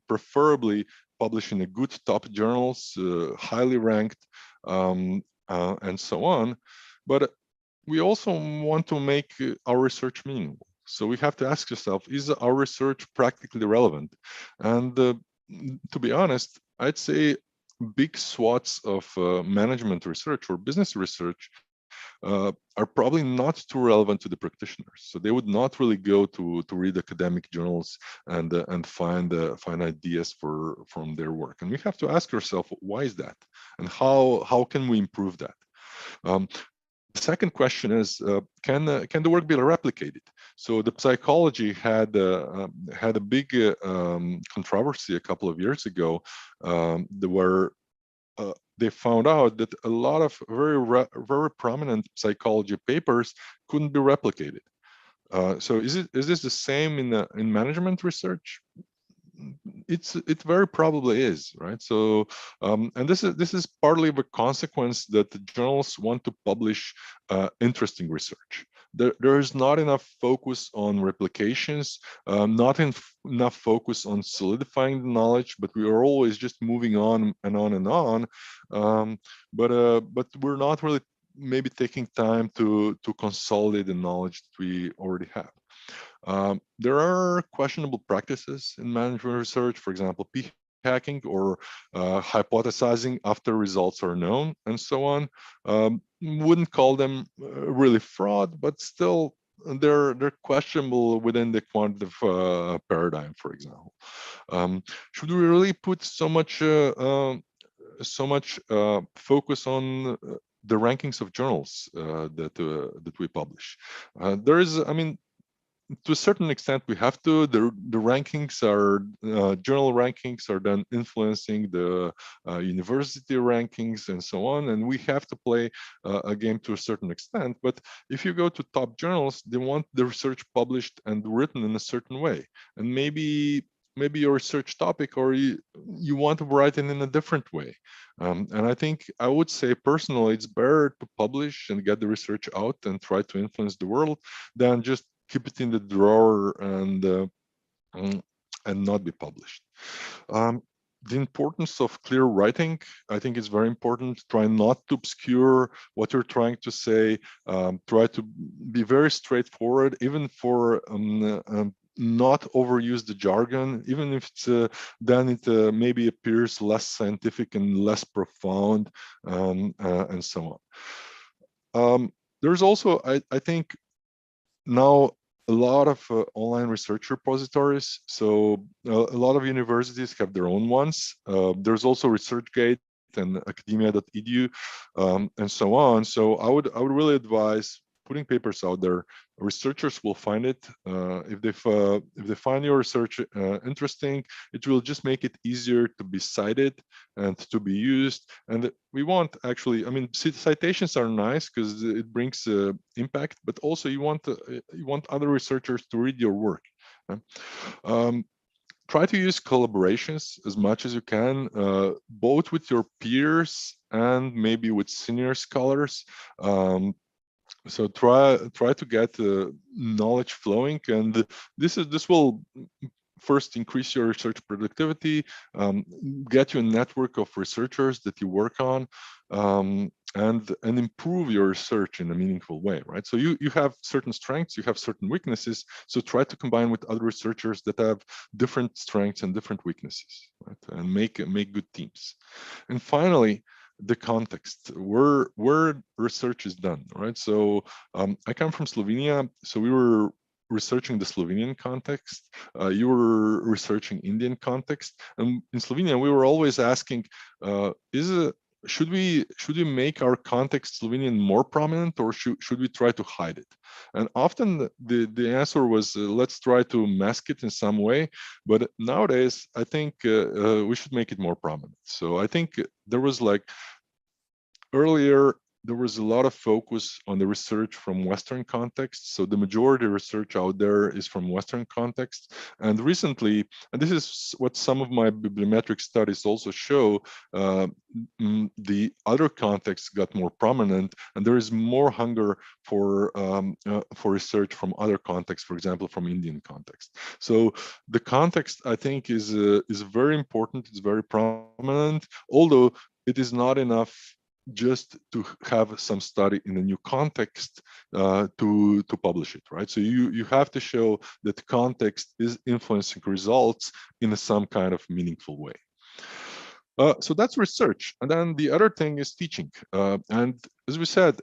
I: preferably publish in a good top journals, highly ranked, and so on. But we also want to make our research meaningful. So we have to ask yourself, is our research practically relevant? And to be honest, I'd say big swaths of management research or business research are probably not too relevant to the practitioners. So they would not really go to read academic journals and find ideas from their work. And we have to ask ourselves, why is that? And how can we improve that? The second question is, can the work be replicated? So the psychology had a big controversy a couple of years ago, where they found out that a lot of very prominent psychology papers couldn't be replicated. So is this the same in management research? It very probably is, right? So and this is partly the consequence that the journals want to publish interesting research. There is not enough focus on replications, not enough focus on solidifying the knowledge, but we are always just moving on and on and on. But we're not really maybe taking time to consolidate the knowledge that we already have. There are questionable practices in management research, for example, p-hacking or hypothesizing after results are known, and so on. Wouldn't call them really fraud, but still they're questionable within the quantitative paradigm, for example. Should we really put so much focus on the rankings of journals that we publish? There is, I mean, to a certain extent, we have to. The rankings are journal rankings are then influencing the university rankings and so on, and we have to play a game to a certain extent. But if you go to top journals, they want the research published and written in a certain way, and maybe your research topic, or you want to write it in a different way. And I think I would say personally, it's better to publish and get the research out and try to influence the world than just keep it in the drawer and not be published. The importance of clear writing, I think, is very important. Try not to obscure what you're trying to say. Try to be very straightforward, even for not overuse the jargon, even if it's then it maybe appears less scientific and less profound, and so on. There's also, I think, now a lot of online research repositories. So a lot of universities have their own ones. There's also ResearchGate and academia.edu, and so on. So I would really advise putting papers out there. Researchers will find it. If they find your research interesting, it will just make it easier to be cited and to be used. And we want, actually, I mean, citations are nice because it brings impact, but also you want other researchers to read your work. Try to use collaborations as much as you can, both with your peers and maybe with senior scholars. So try to get knowledge flowing, and this will first increase your research productivity, get you a network of researchers that you work on, and improve your research in a meaningful way, right? So you have certain strengths, you have certain weaknesses, so try to combine with other researchers that have different strengths and different weaknesses, right? And make good teams. And finally, the context where research is done, right? So I come from Slovenia, so we were researching the Slovenian context, you were researching Indian context, and in Slovenia we were always asking, should we make our context Slovenian more prominent, or should we try to hide it? And often the answer was, let's try to mask it in some way. But nowadays, I think we should make it more prominent. So I think there was like earlier, there was a lot of focus on the research from Western context. So the majority of research out there is from Western context. And recently, and this is what some of my bibliometric studies also show, the other contexts got more prominent, and there is more hunger for research from other contexts, for example, from Indian context. So the context, I think, is very important. It's very prominent, although it is not enough just to have some study in a new context to publish it, right? So you have to show that context is influencing results in some kind of meaningful way. So that's research. And then the other thing is teaching. And as we said,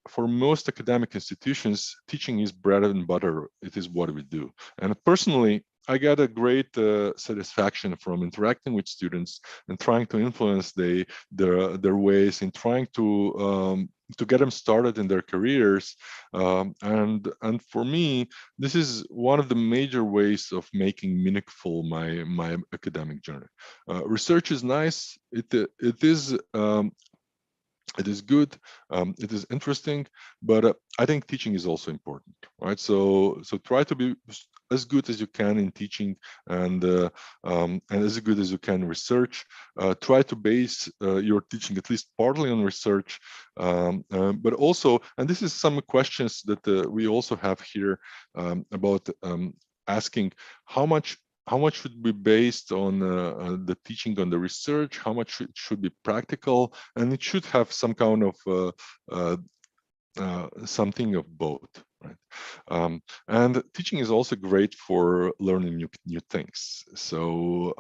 I: for most academic institutions, teaching is bread and butter. It is what we do. And personally, I got a great satisfaction from interacting with students and trying to influence their ways, and trying to get them started in their careers. And for me, this is one of the major ways of making meaningful my academic journey. Research is nice. It is good, it is interesting, but I think teaching is also important, right? So try to be as good as you can in teaching, and as good as you can in research. Try to base your teaching at least partly on research, but also, and this is some questions that we also have here about asking how much should be based on the teaching, on the research, how much should be practical, and it should have some kind of something of both, right? And teaching is also great for learning new things. So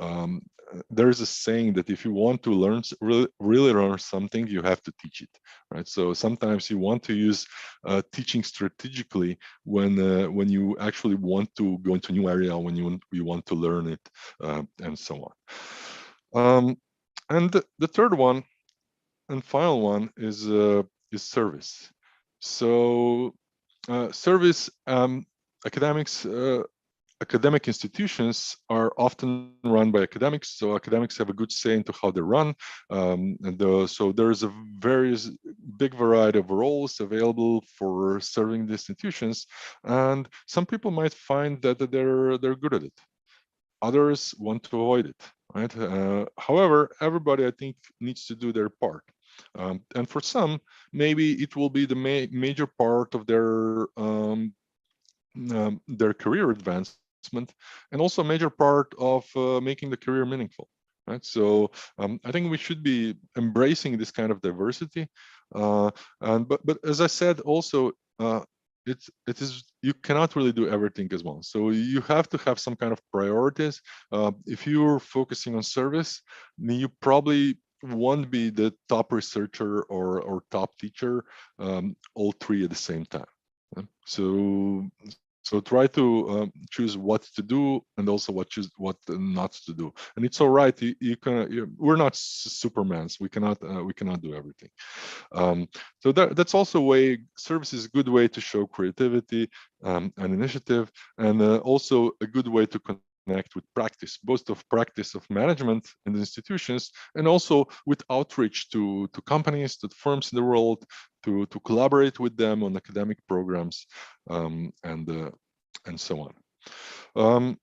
I: there's a saying that if you want to really learn something, you have to teach it, right? So sometimes you want to use teaching strategically when you actually want to go into a new area, when you want to learn it, and so on. And the third one and final one is service. So service, academic institutions are often run by academics, so academics have a good say into how they run. So there's a big variety of roles available for serving the institutions, and some people might find that they're good at it. Others want to avoid it, right? However, everybody, I think, needs to do their part. And for some, maybe it will be the major part of their career advancement, and also a major part of making the career meaningful, right? So I think we should be embracing this kind of diversity. But as I said, also it is, you cannot really do everything as well. So you have to have some kind of priorities. If you're focusing on service, then you probably won't be the top researcher or top teacher, all three at the same time. So try to choose what to do, and also what not to do. And it's all right. We're not Supermans. We cannot do everything. So that's also a way. Service is a good way to show creativity and initiative, and also a good way to connect with practice, both of practice of management in the institutions, and also with outreach to companies, to firms in the world, to collaborate with them on academic programs, and so on.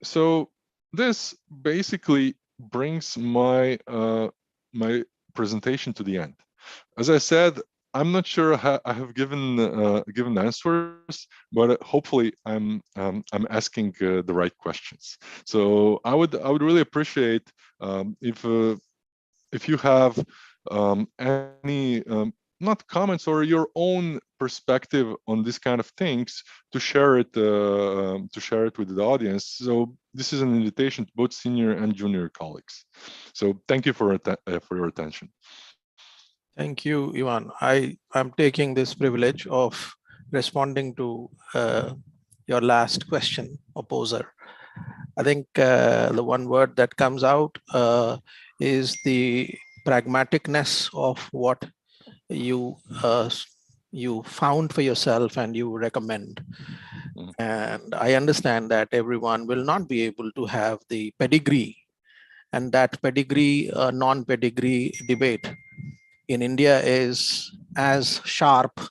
I: So this basically brings my my presentation to the end. As I said, I'm not sure I have given answers, but hopefully I'm asking the right questions. So I would really appreciate if you have any not comments or your own perspective on this kind of things to share it with the audience. So this is an invitation to both senior and junior colleagues. So thank you for your attention.
B: Thank you, Ivan. I'm taking this privilege of responding to your last question, opposer. I think the one word that comes out is the pragmaticness of what you found for yourself and you recommend. And I understand that everyone will not be able to have the pedigree, and that pedigree non-pedigree debate in India is as sharply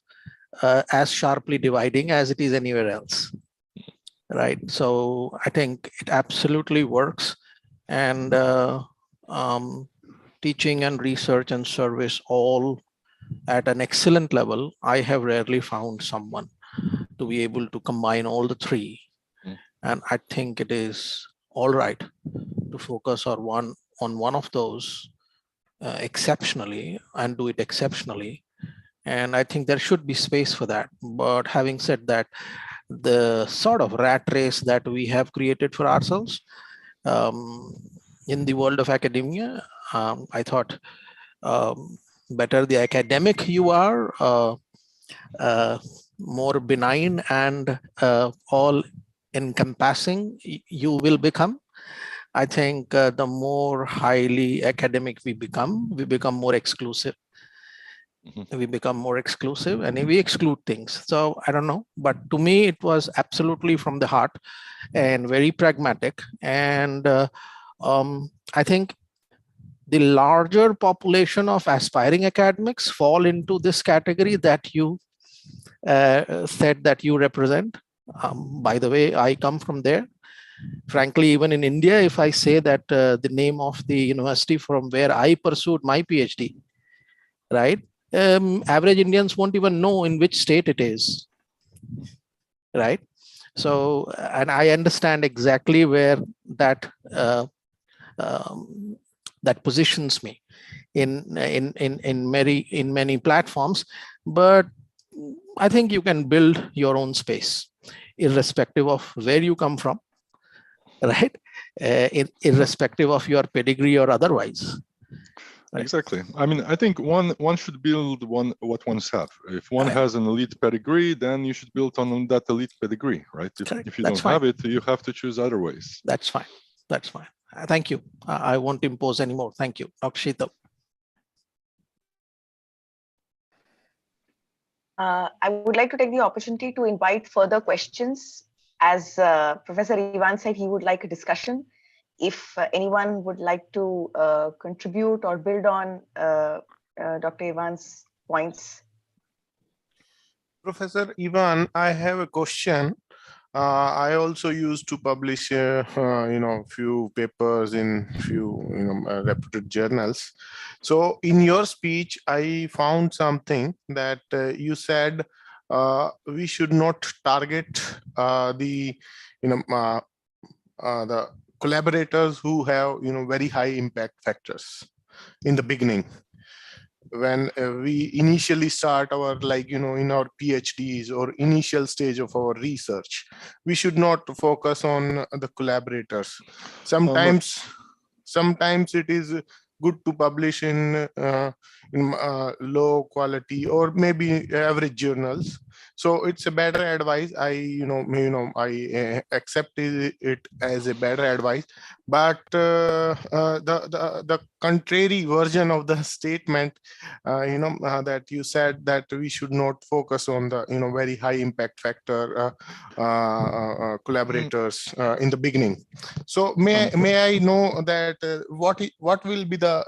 B: dividing as it is anywhere else, right? So I think it absolutely works, and teaching and research and service all at an excellent level. I have rarely found someone to be able to combine all the three, and I think it is all right to focus on one of those exceptionally and do it exceptionally. And I think there should be space for that. But having said that, the sort of rat race that we have created for ourselves in the world of academia, I thought better the academic you are, more benign and all encompassing you will become. I think the more highly academic we become more exclusive. We become more exclusive and we exclude things. So I don't know, but to me, it was absolutely from the heart and very pragmatic. And I think the larger population of aspiring academics fall into this category that you said that you represent. By the way, I come from there. Frankly, even in India, if I say that the name of the university from where I pursued my PhD, right? Average Indians won't even know in which state it is, right? So, and I understand exactly where that that positions me in many platforms, but I think you can build your own space, irrespective of where you come from, right? Irrespective of your pedigree or otherwise.
I: Right? Exactly. I mean, I think one should build what one's have. If one has an elite pedigree, then you should build on that elite pedigree, right? If you don't have it, you have to choose other ways.
B: That's fine. That's fine. Thank you. I won't impose anymore. Thank you, Dr. Sheetal.
D: I would like to take the opportunity to invite further questions. As Professor Ivan said, he would like a discussion. If anyone would like to contribute or build on Dr. Ivan's points.
H: Professor Ivan, I have a question. I also used to publish, few papers in few, reputed journals. So in your speech, I found something that you said we should not target the collaborators who have, very high impact factors in the beginning. When we initially start our, in our PhDs or initial stage of our research, we should not focus on the collaborators. Sometimes it is good to publish in low quality or maybe average journals. So it's a better advice. I accept it as a better advice. But the contrary version of the statement, that you said that we should not focus on the very high impact factor collaborators in the beginning. So may I know that what will be the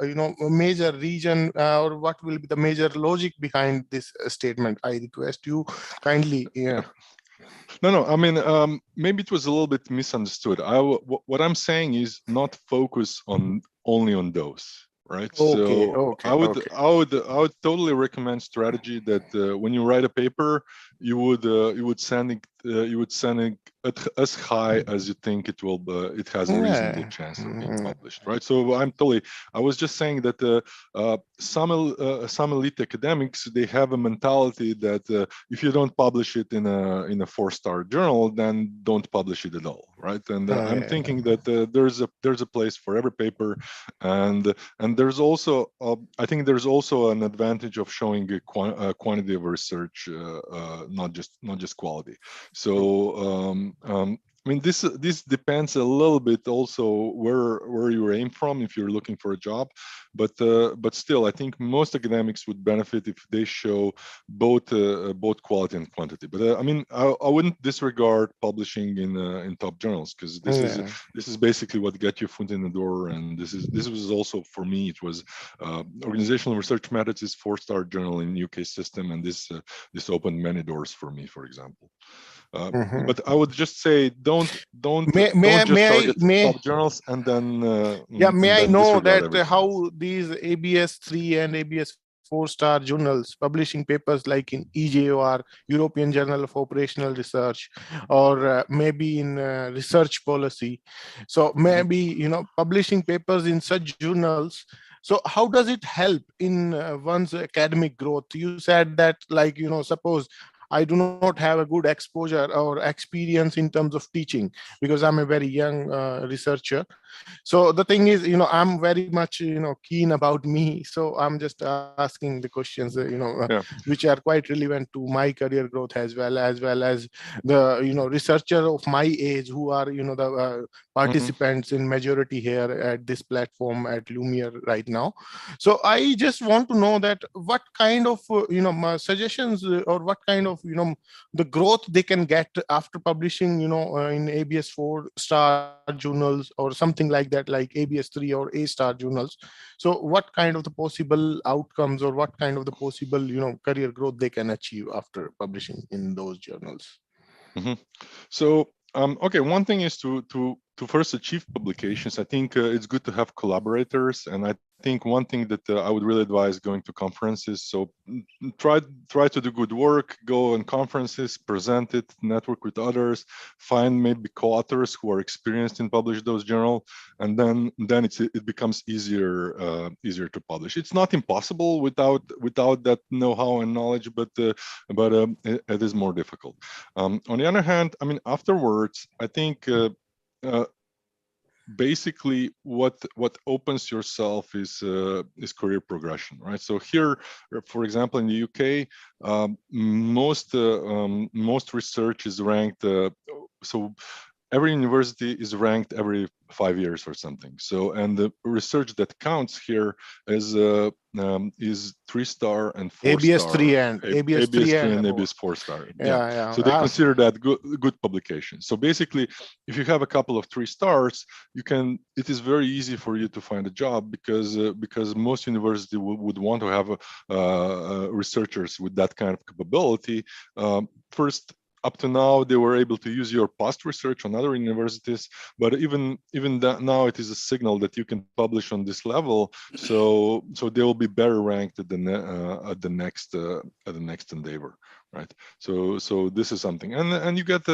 H: major reason or what will be the major logic behind this statement? I request you kindly. Yeah.
I: No. I mean, maybe it was a little bit misunderstood. What I'm saying is not focus only on those, right?
H: Okay,
I: So
H: okay,
I: I would
H: okay.
I: totally recommend strategy that when you write a paper, you would send it as high as you think it has a reasonable
H: Yeah.
I: chance of being published, right? So I was just saying that some elite academics, they have a mentality that if you don't publish it in a 4-star journal, then don't publish it at all, right? And I'm
H: Yeah.
I: thinking that there's a place for every paper, and there's also I think there's also an advantage of showing a quantity of research, not just quality. So I mean, this depends a little bit also where you aim from if you're looking for a job, but still, I think most academics would benefit if they show both quality and quantity. But I mean, I wouldn't disregard publishing in top journals, because this is basically what got your foot in the door, and this was also for me. It was Organizational Research Methods is 4-star journal in UK system, and this opened many doors for me, for example. But I would just say don't just target top journals and then
H: may I know that how
I: else.
H: these ABS 3 and ABS 4-star journals publishing papers like in EJOR, European Journal of Operational Research, or maybe in research policy, so maybe publishing papers in such journals, so how does it help in one's academic growth? You said that, like, suppose I do not have a good exposure or experience in terms of teaching because I'm a very young researcher. So the thing is, I'm very much, keen about me. So I'm just asking the questions, which are quite relevant to my career growth as well as the, researcher of my age who are, the participants in majority here at this platform at Lumiere right now. So I just want to know that what kind of, suggestions or what kind of, the growth they can get after publishing, in ABS 4-star journals or something like that, like ABS 3 or A-star journals. So what kind of the possible outcomes or what kind of the possible, career growth they can achieve after publishing in those journals?
I: So, okay, one thing is to first achieve publications. I think it's good to have collaborators, and I think one thing that I would really advise going to conferences. So try to do good work, go on conferences, present it, network with others, find maybe co-authors who are experienced in publish those journal, and then it becomes easier to publish. It's not impossible without that know-how and knowledge, but it is more difficult. On the other hand, I mean, afterwards, I think basically what opens yourself is career progression, right? So here, for example, in the UK, most research is ranked. So every university is ranked every 5 years or something. So, and the research that counts here is 3-star and 4-star.
H: ABS 3 and ABS 3 and
I: ABS 4-star.
H: Yeah.
I: So they consider that good publication. So basically, if you have a couple of 3 stars, it is very easy for you to find a job because most universities would want to have researchers with that kind of capability. First, up to now, they were able to use your past research on other universities, but even that now it is a signal that you can publish on this level. So they will be better ranked at the next endeavor, right? So this is something, and you get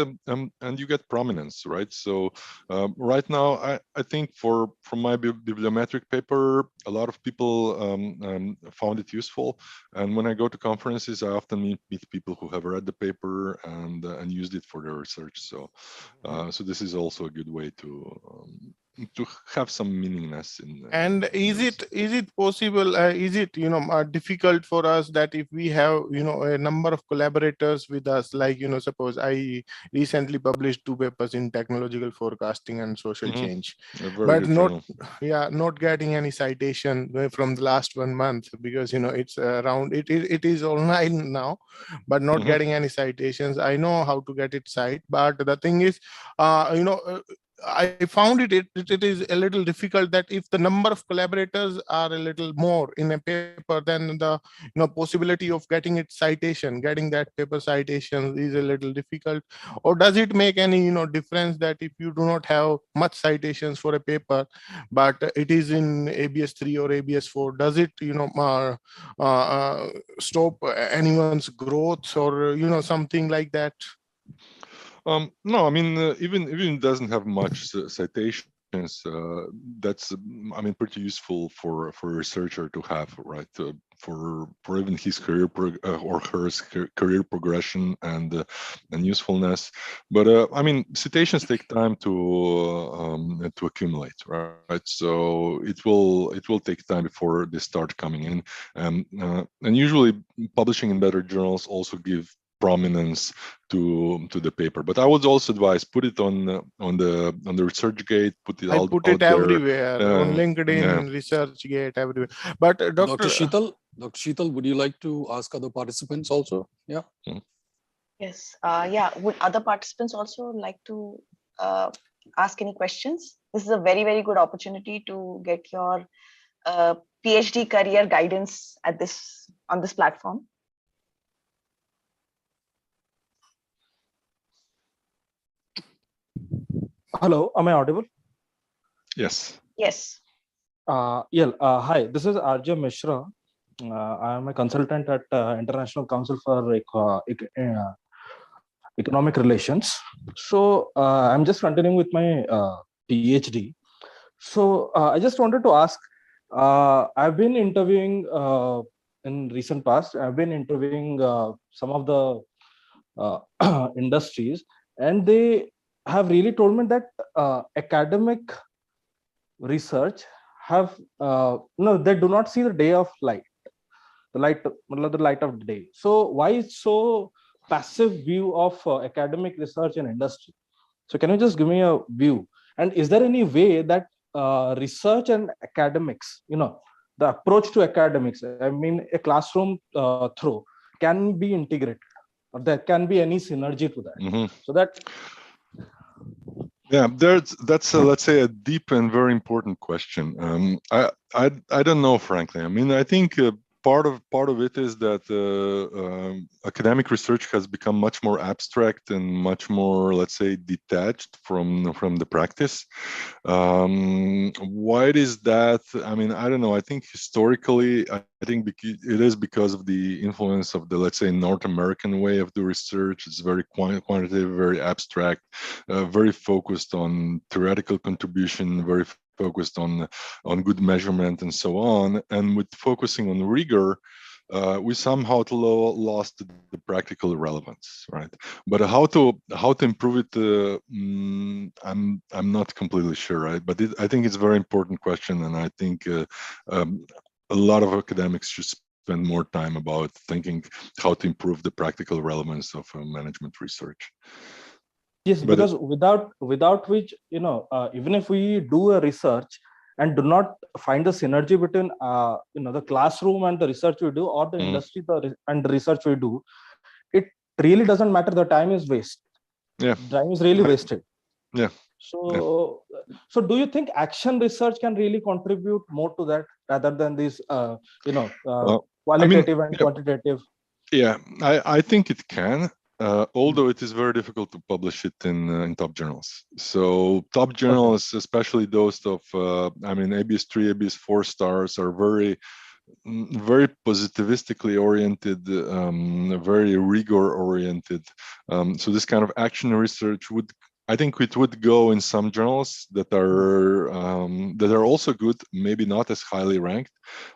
I: prominence, right? So right now, I think from my bibliometric paper, a lot of people found it useful, and when I go to conferences, I often meet people who have read the paper and used it for their research. So this is also a good way to have some meaningness in.
H: And is it possible? Is it difficult for us that if we have a number of collaborators with us, like suppose I recently published 2 papers in technological forecasting and social change, but not getting any citation from the last 1 month because it's around it is online now, but not getting any citations. I know how to get it cite, but the thing is, I found it is a little difficult that if the number of collaborators are a little more in a paper, then the possibility of getting getting that paper citation is a little difficult. Or does it make any difference that if you do not have much citations for a paper, but it is in ABS3 or ABS4, does it stop anyone's growth or something like that?
I: No, I mean, even it doesn't have much citations. That's, I mean, pretty useful for a researcher to have, right? For even his career or her career progression and usefulness. But I mean, citations take time to accumulate, right? So it will take time before they start coming in, and usually publishing in better journals also give prominence to the paper. But I would also advise put it on the ResearchGate, put it out
H: everywhere
I: there,
H: on LinkedIn,
I: yeah.
H: ResearchGate, everywhere. But
A: Dr. Sheetal, would you like to ask other participants also? Yeah.
D: Yes. Yeah. Would other participants also like to ask any questions? This is a very, very good opportunity to get your PhD career guidance on this platform.
N: Hello, am I audible?
I: Yes.
D: Yes.
N: Hi, this is Arjun Mishra. I am a consultant at International Council for Economic Relations. So I'm just continuing with my PhD. So I just wanted to ask, I've been interviewing in recent past, I've been interviewing some of the industries, and they have really told me that academic research have they do not see the day of light, the light of the day. So why is so passive view of academic research in industry? So can you just give me a view? And is there any way that research and academics, the approach to academics, I mean a classroom through, can be integrated, or there can be any synergy to that? So that
I: yeah, that's let's say a deep and very important question. I don't know, frankly. I mean, I think part of it is that academic research has become much more abstract and much more, let's say, detached from the practice. Why is that? I mean, I don't know. I think historically, I think it is because of the influence of the, let's say, North American way of doing research. It's very quantitative, very abstract, very focused on theoretical contribution, very focused on good measurement and so on. And with focusing on rigor, we somehow lost the practical relevance, right? But how to improve it, I'm not completely sure, right? But I think it's a very important question, and I think a lot of academics should spend more time about thinking how to improve the practical relevance of management research.
N: Yes, but because without which, even if we do a research and do not find the synergy between, the classroom and the research we do, or the industry and the research we do, it really doesn't matter. The time is waste.
I: Yeah,
N: time is really wasted.
I: Yeah.
N: So, so do you think action research can really contribute more to that rather than these, qualitative and quantitative?
I: Yeah, I think it can. Although it is very difficult to publish it in top journals. So top journals, especially those of, ABS3, ABS4 stars, are very positivistically oriented, very rigor oriented. So this kind of action research I think it would go in some journals that are also good, maybe not as highly ranked,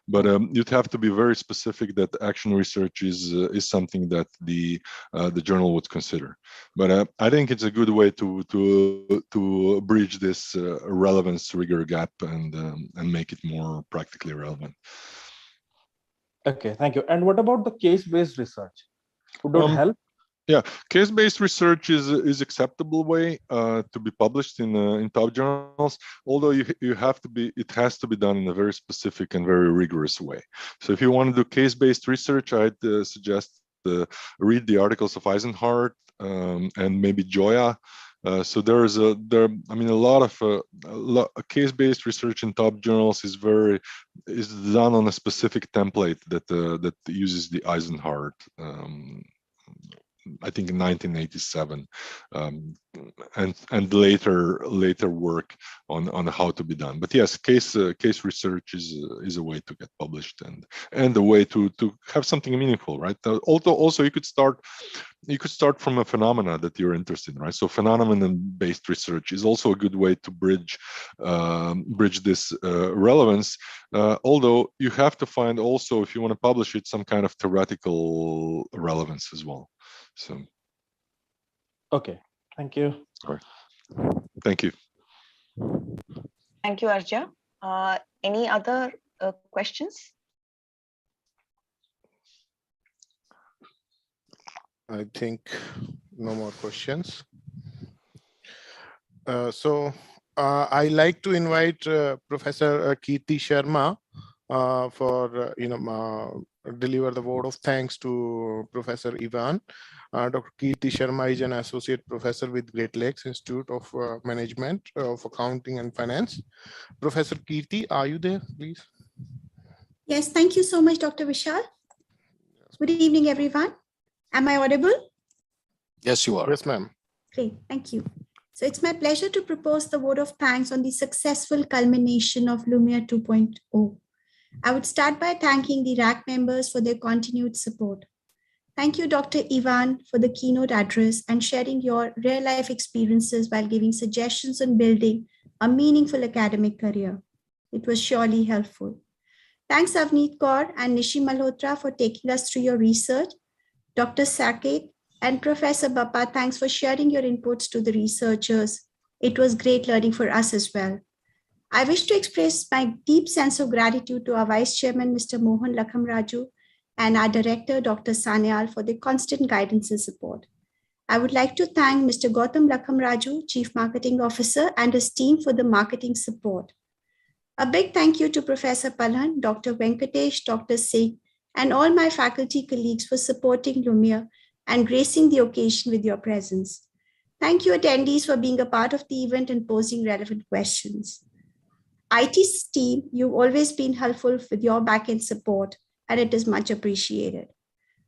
I: but you'd have to be very specific that action research is something that the journal would consider. But I think it's a good way to bridge this relevance rigor gap and make it more practically relevant.
N: Okay, thank you. And what about the case-based research? Would that help?
I: Yeah, case-based research is acceptable way to be published in top journals. Although it has to be done in a very specific and very rigorous way. So if you want to do case-based research, I'd suggest read the articles of Eisenhardt and maybe Joya, So there's a lot of case-based research in top journals is done on a specific template that uses the Eisenhardt. I think in 1987, and later work on how to be done. But yes, case research is a way to get published and a way to have something meaningful, right? Also you could start from a phenomena that you're interested in, right? So phenomenon-based research is also a good way to bridge this relevance. Although you have to find also, if you want to publish it, some kind of theoretical relevance as well. So,
N: okay, thank you.
I: All right. Thank you.
D: Thank you, Arja. Any other questions?
H: I think no more questions. So I like to invite Professor Kirti Sharma for deliver the vote of thanks to Professor Ivan. Dr. Kirti Sharma is an associate professor with Great Lakes Institute of Management of Accounting and Finance. Professor Kirti, are you there, please?
O: Yes, thank you so much, Dr. Vishal. Good evening, everyone. Am I audible?
A: Yes, you are.
H: Yes, ma'am.
O: Great, thank you. So it's my pleasure to propose the vote of thanks on the successful culmination of Lumiere 2.0. I would start by thanking the RAC members for their continued support. Thank you, Dr. Ivan, for the keynote address and sharing your real-life experiences while giving suggestions on building a meaningful academic career. It was surely helpful. Thanks, Avneet Kaur and Nishi Malhotra, for taking us through your research. Dr. Sekker and Professor Bappa, thanks for sharing your inputs to the researchers. It was great learning for us as well. I wish to express my deep sense of gratitude to our Vice Chairman, Mr. Mohan Lakhamraju, and our Director, Dr. Sanyal, for their constant guidance and support. I would like to thank Mr. Gautam Lakhamraju, Chief Marketing Officer, and his team for the marketing support. A big thank you to Professor Palhan, Dr. Venkatesh, Dr. Singh, and all my faculty colleagues for supporting Lumiere and gracing the occasion with your presence. Thank you, attendees, for being a part of the event and posing relevant questions. IT's team, you've always been helpful with your back-end support, and it is much appreciated.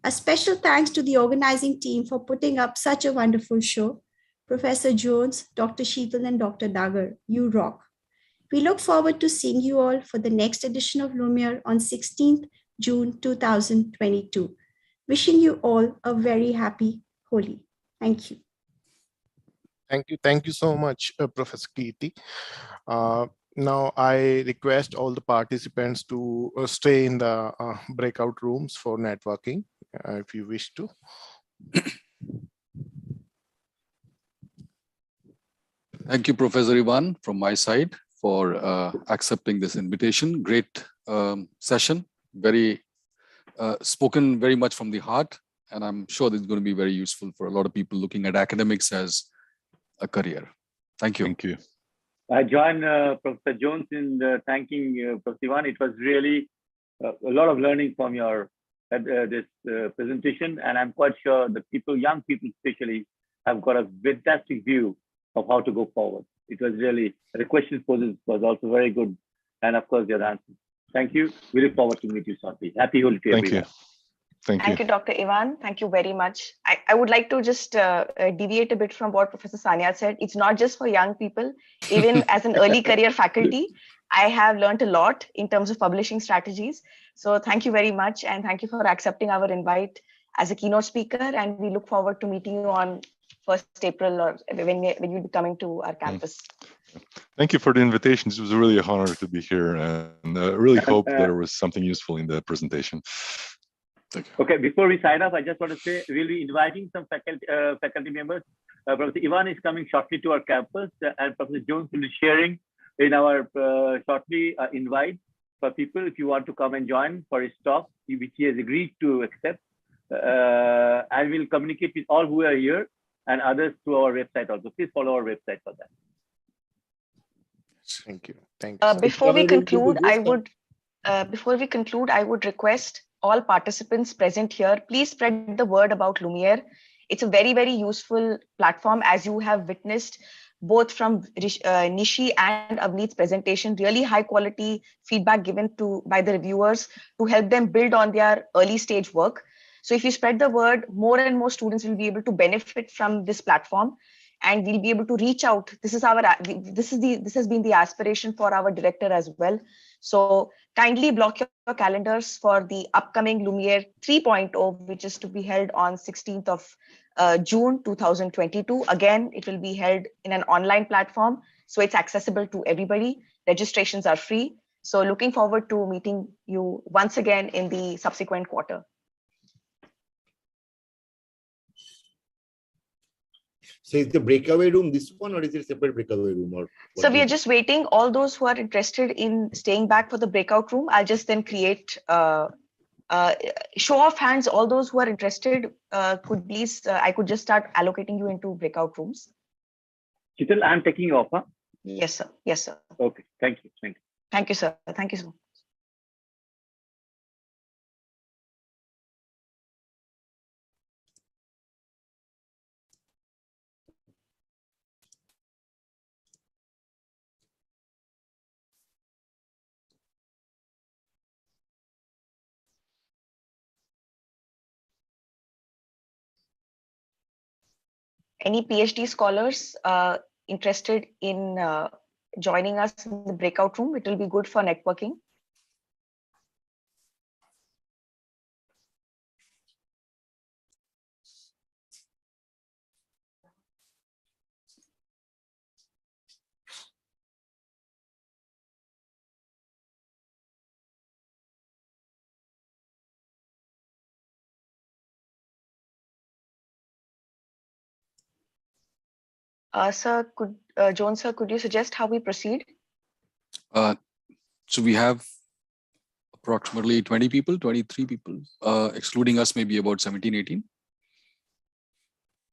O: A special thanks to the organizing team for putting up such a wonderful show. Professor Jones, Dr. Sheetal, and Dr. Dagar, you rock. We look forward to seeing you all for the next edition of Lumiere on 16th June 2022. Wishing you all a very happy Holi. Thank you.
H: Thank you so much, Professor Kirti. Now I request all the participants to stay in the breakout rooms for networking, if you wish to.
A: Thank you, Professor Ivan, from my side for accepting this invitation. Great session, very spoken very much from the heart, and I'm sure this is going to be very useful for a lot of people looking at academics as a career. Thank you.
I: Thank you.
G: I join Professor Jones in thanking Professor Ivan. It was really a lot of learning from your this presentation, and I'm quite sure the people, young people especially, have got a fantastic view of how to go forward. It was really, the question posed was also very good, and of course your answers. Thank you. We look forward to meet you shortly. Happy Holi to everyone.
I: Thank you,
D: Dr. Ivan. Thank you very much. I would like to just deviate a bit from what Professor Sanyal said. It's not just for young people. Even as an early career faculty, I have learned a lot in terms of publishing strategies. So thank you very much. And thank you for accepting our invite as a keynote speaker. And we look forward to meeting you on 1st April or when you'll be coming to our campus.
I: Thank you for the invitation. It was really an honor to be here, and I really hope there was something useful in the presentation.
G: Okay, before we sign off, I just want to say we'll be inviting some faculty members. Professor Ivan is coming shortly to our campus, and Professor Jones will be sharing in our shortly invite for people if you want to come and join for his talk, which he has agreed to accept. And we'll communicate with all who are here and others through our website also. Please follow our website for that.
H: Thank you. Thank you.
D: Before we conclude, I would request all participants present here, please spread the word about Lumiere It's a very, very useful platform, as you have witnessed both from Nishi and Avneet's presentation, really high quality feedback given by the reviewers to help them build on their early stage work. So if you spread the word, more and more students will be able to benefit from this platform, and we'll be able to reach out. This has been the aspiration for our director as well. So kindly block your calendars for the upcoming Lumiere 3.0, which is to be held on 16th of June 2022. Again, it will be held in an online platform, so it's accessible to everybody. Registrations are free. So looking forward to meeting you once again in the subsequent quarter.
E: So is the breakaway room this one, or is it a separate breakaway room? Or
D: so we are just waiting. All those who are interested in staying back for the breakout room, I'll just then create show of hands. All those who are interested could please, I could just start allocating you into breakout rooms.
G: Sheetal, I'm taking you off, huh?
D: Yes, sir. Yes, sir.
G: Okay, thank you. Thank you.
D: Thank you, sir. Thank you so much. Any PhD scholars interested in joining us in the breakout room? It will be good for networking. Sir, Jones, sir, could you suggest how we proceed?
A: So we have approximately 20 people, 23 people, excluding us, maybe about 17, 18.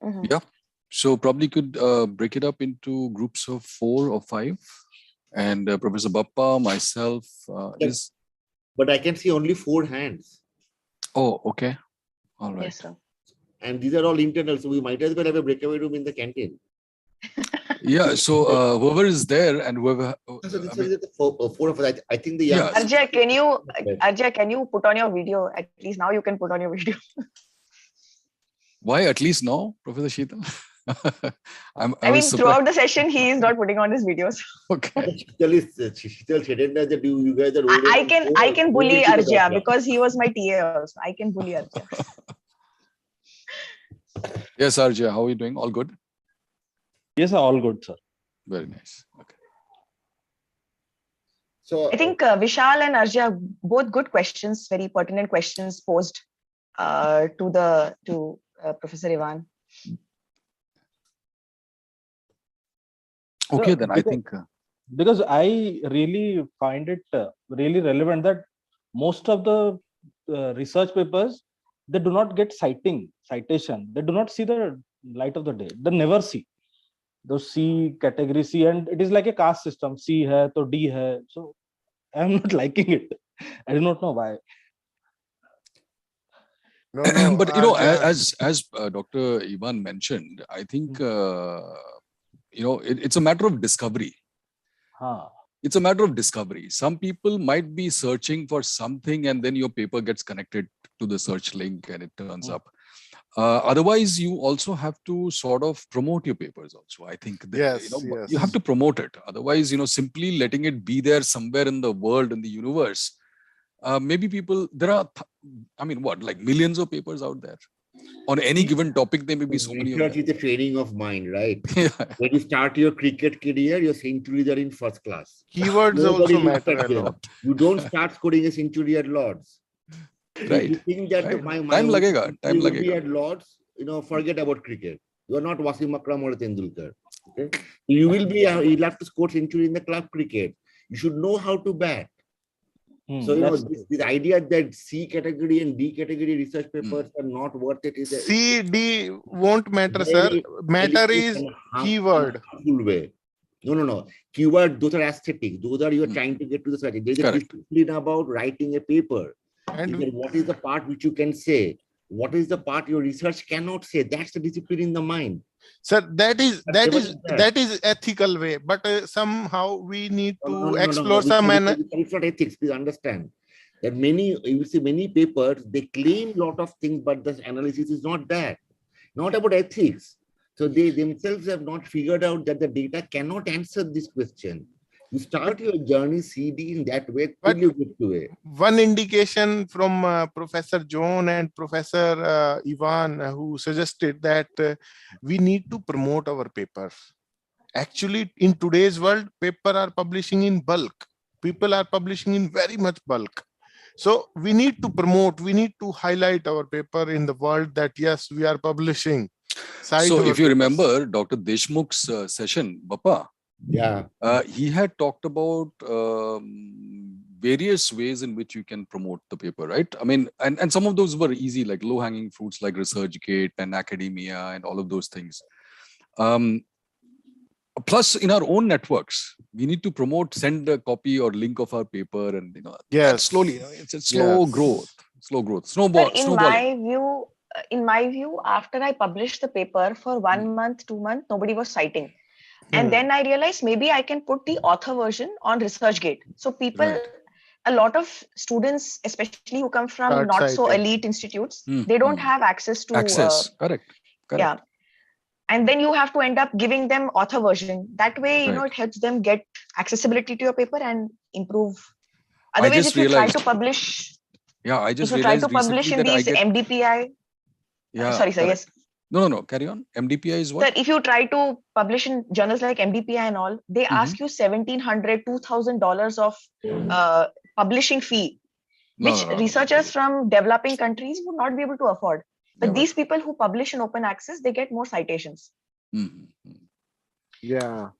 D: Mm-hmm.
A: Yeah. So probably could break it up into groups of 4 or 5. And Professor Bappa, myself is.
E: But I can see only 4 hands.
A: Oh, okay. All right.
D: Yes, sir.
E: And these are all internal, so we might as well have a breakaway room in the canteen.
A: Yeah, so whoever is there and whoever.
E: So this is the 4 of us. I think the young.
A: Yeah.
D: Arjun, can you put on your video? At least now you can put on your video.
A: Why at least now, Professor Sheetal?
D: I mean, throughout the session, he is not putting on his videos.
A: Okay.
E: Sheetal said that you guys are.
D: I can bully Arjun because he was my TA also. I can bully Arjun.
A: Yes, Arjun, how are you doing? All good?
N: Yes, all good, sir.
A: Very nice. Okay.
E: So
D: I think Vishal and Arjun, both good questions, very pertinent questions posed to Professor Ivan.
A: Okay, then I think.
N: Because I really find it really relevant that most of the research papers, they do not get citation. They do not see the light of the day. They never see those C, category C, and it is like a caste system. C hai, to D hai. So I'm not liking it. I do not know why.
H: No,
A: but you know, as Dr. Ivan mentioned, I think you know it's a matter of discovery. It's a matter of discovery. Some people might be searching for something, and then your paper gets connected to the search link, and it turns up. Otherwise, you also have to sort of promote your papers. Also, I think that, you have to promote it. Otherwise, simply letting it be there somewhere in the world, in the universe. Maybe people, there are, I mean, like millions of papers out there on any given topic. There may be so many.
E: Research is a training of mind, right? When you start your cricket career, your centuries are in first class.
H: Keywords also matter a lot.
E: You don't start scoring a century at Lords.
A: Right.
E: If you think that
A: time
E: will be at Lords, forget about cricket. You are not Wasim Akram or Tendulkar. Okay? You will be. You'll have to score century in the club cricket. You should know how to bat. So this idea that C category and D category research papers are not worth it is
H: C, D won't matter, sir. Matter is keyword.
E: Way. No. Keyword, those are aesthetic. Those are you are trying to get to the search. There is a discipline about writing a paper. And what is the part which you can say? What is the part your research cannot say? That's the discipline in the mind.
H: Sir, that is ethical way, but somehow we need to explore some.
E: It's not ethics. Please understand that you see many papers, they claim a lot of things, but the analysis is not that. Not about ethics. So they themselves have not figured out that the data cannot answer this question. You start your journey CD in that way till you get to it.
H: One indication from Professor John and Professor Ivan, who suggested that we need to promote our papers. Actually, in today's world, papers are publishing in bulk. People are publishing in very much bulk. So we need to promote, we need to highlight our paper in the world that yes, we are publishing.
A: So if you remember Dr. Deshmukh's session, Bappa,
E: yeah,
A: he had talked about various ways in which you can promote the paper, right? I mean, and some of those were easy, like low-hanging fruits like ResearchGate and academia and all of those things. Plus, in our own networks, we need to promote, send a copy or link of our paper, and
H: yes,
A: slowly, it's a slow growth, snowball.
D: In my view, after I published the paper for 1 month, 2 months, nobody was citing. And then I realized maybe I can put the author version on ResearchGate. So people, a lot of students, especially who come from not so elite institutes, they don't have access to
A: Correct.
D: Yeah. And then you have to end up giving them author version. That way, it helps them get accessibility to your paper and improve. Otherwise, if you try to publish,
A: I just
D: if you try to publish in these MDPI, sorry, sir, yes.
A: No, carry on. MDPI is what?
D: Sir, if you try to publish in journals like MDPI and all, they ask you $1,700, $2,000 of publishing fee, which researchers from developing countries would not be able to afford. But these people who publish in open access, they get more citations.
H: Yeah.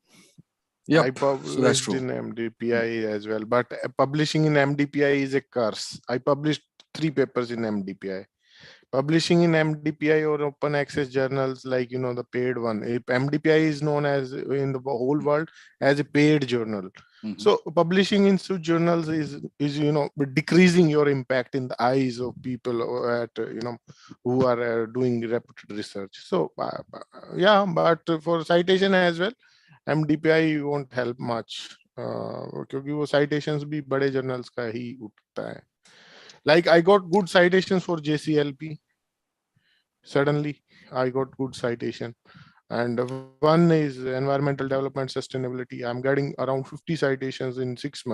A: Yeah,
H: I published in MDPI as well, but publishing in MDPI is a curse. I published 3 papers in MDPI. Publishing in MDPI or open access journals, like the paid one, MDPI is known as in the whole world as a paid journal. So publishing in such journals is decreasing your impact in the eyes of people at who are doing reputed research. So but for citation as well, MDPI won't help much क्योंकि वो citations भी बड़े journals का ही उठता है. Like I got good citations for JCLP. Suddenly, I got good citation. And one is environmental development sustainability. I'm getting around 50 citations in 6 months.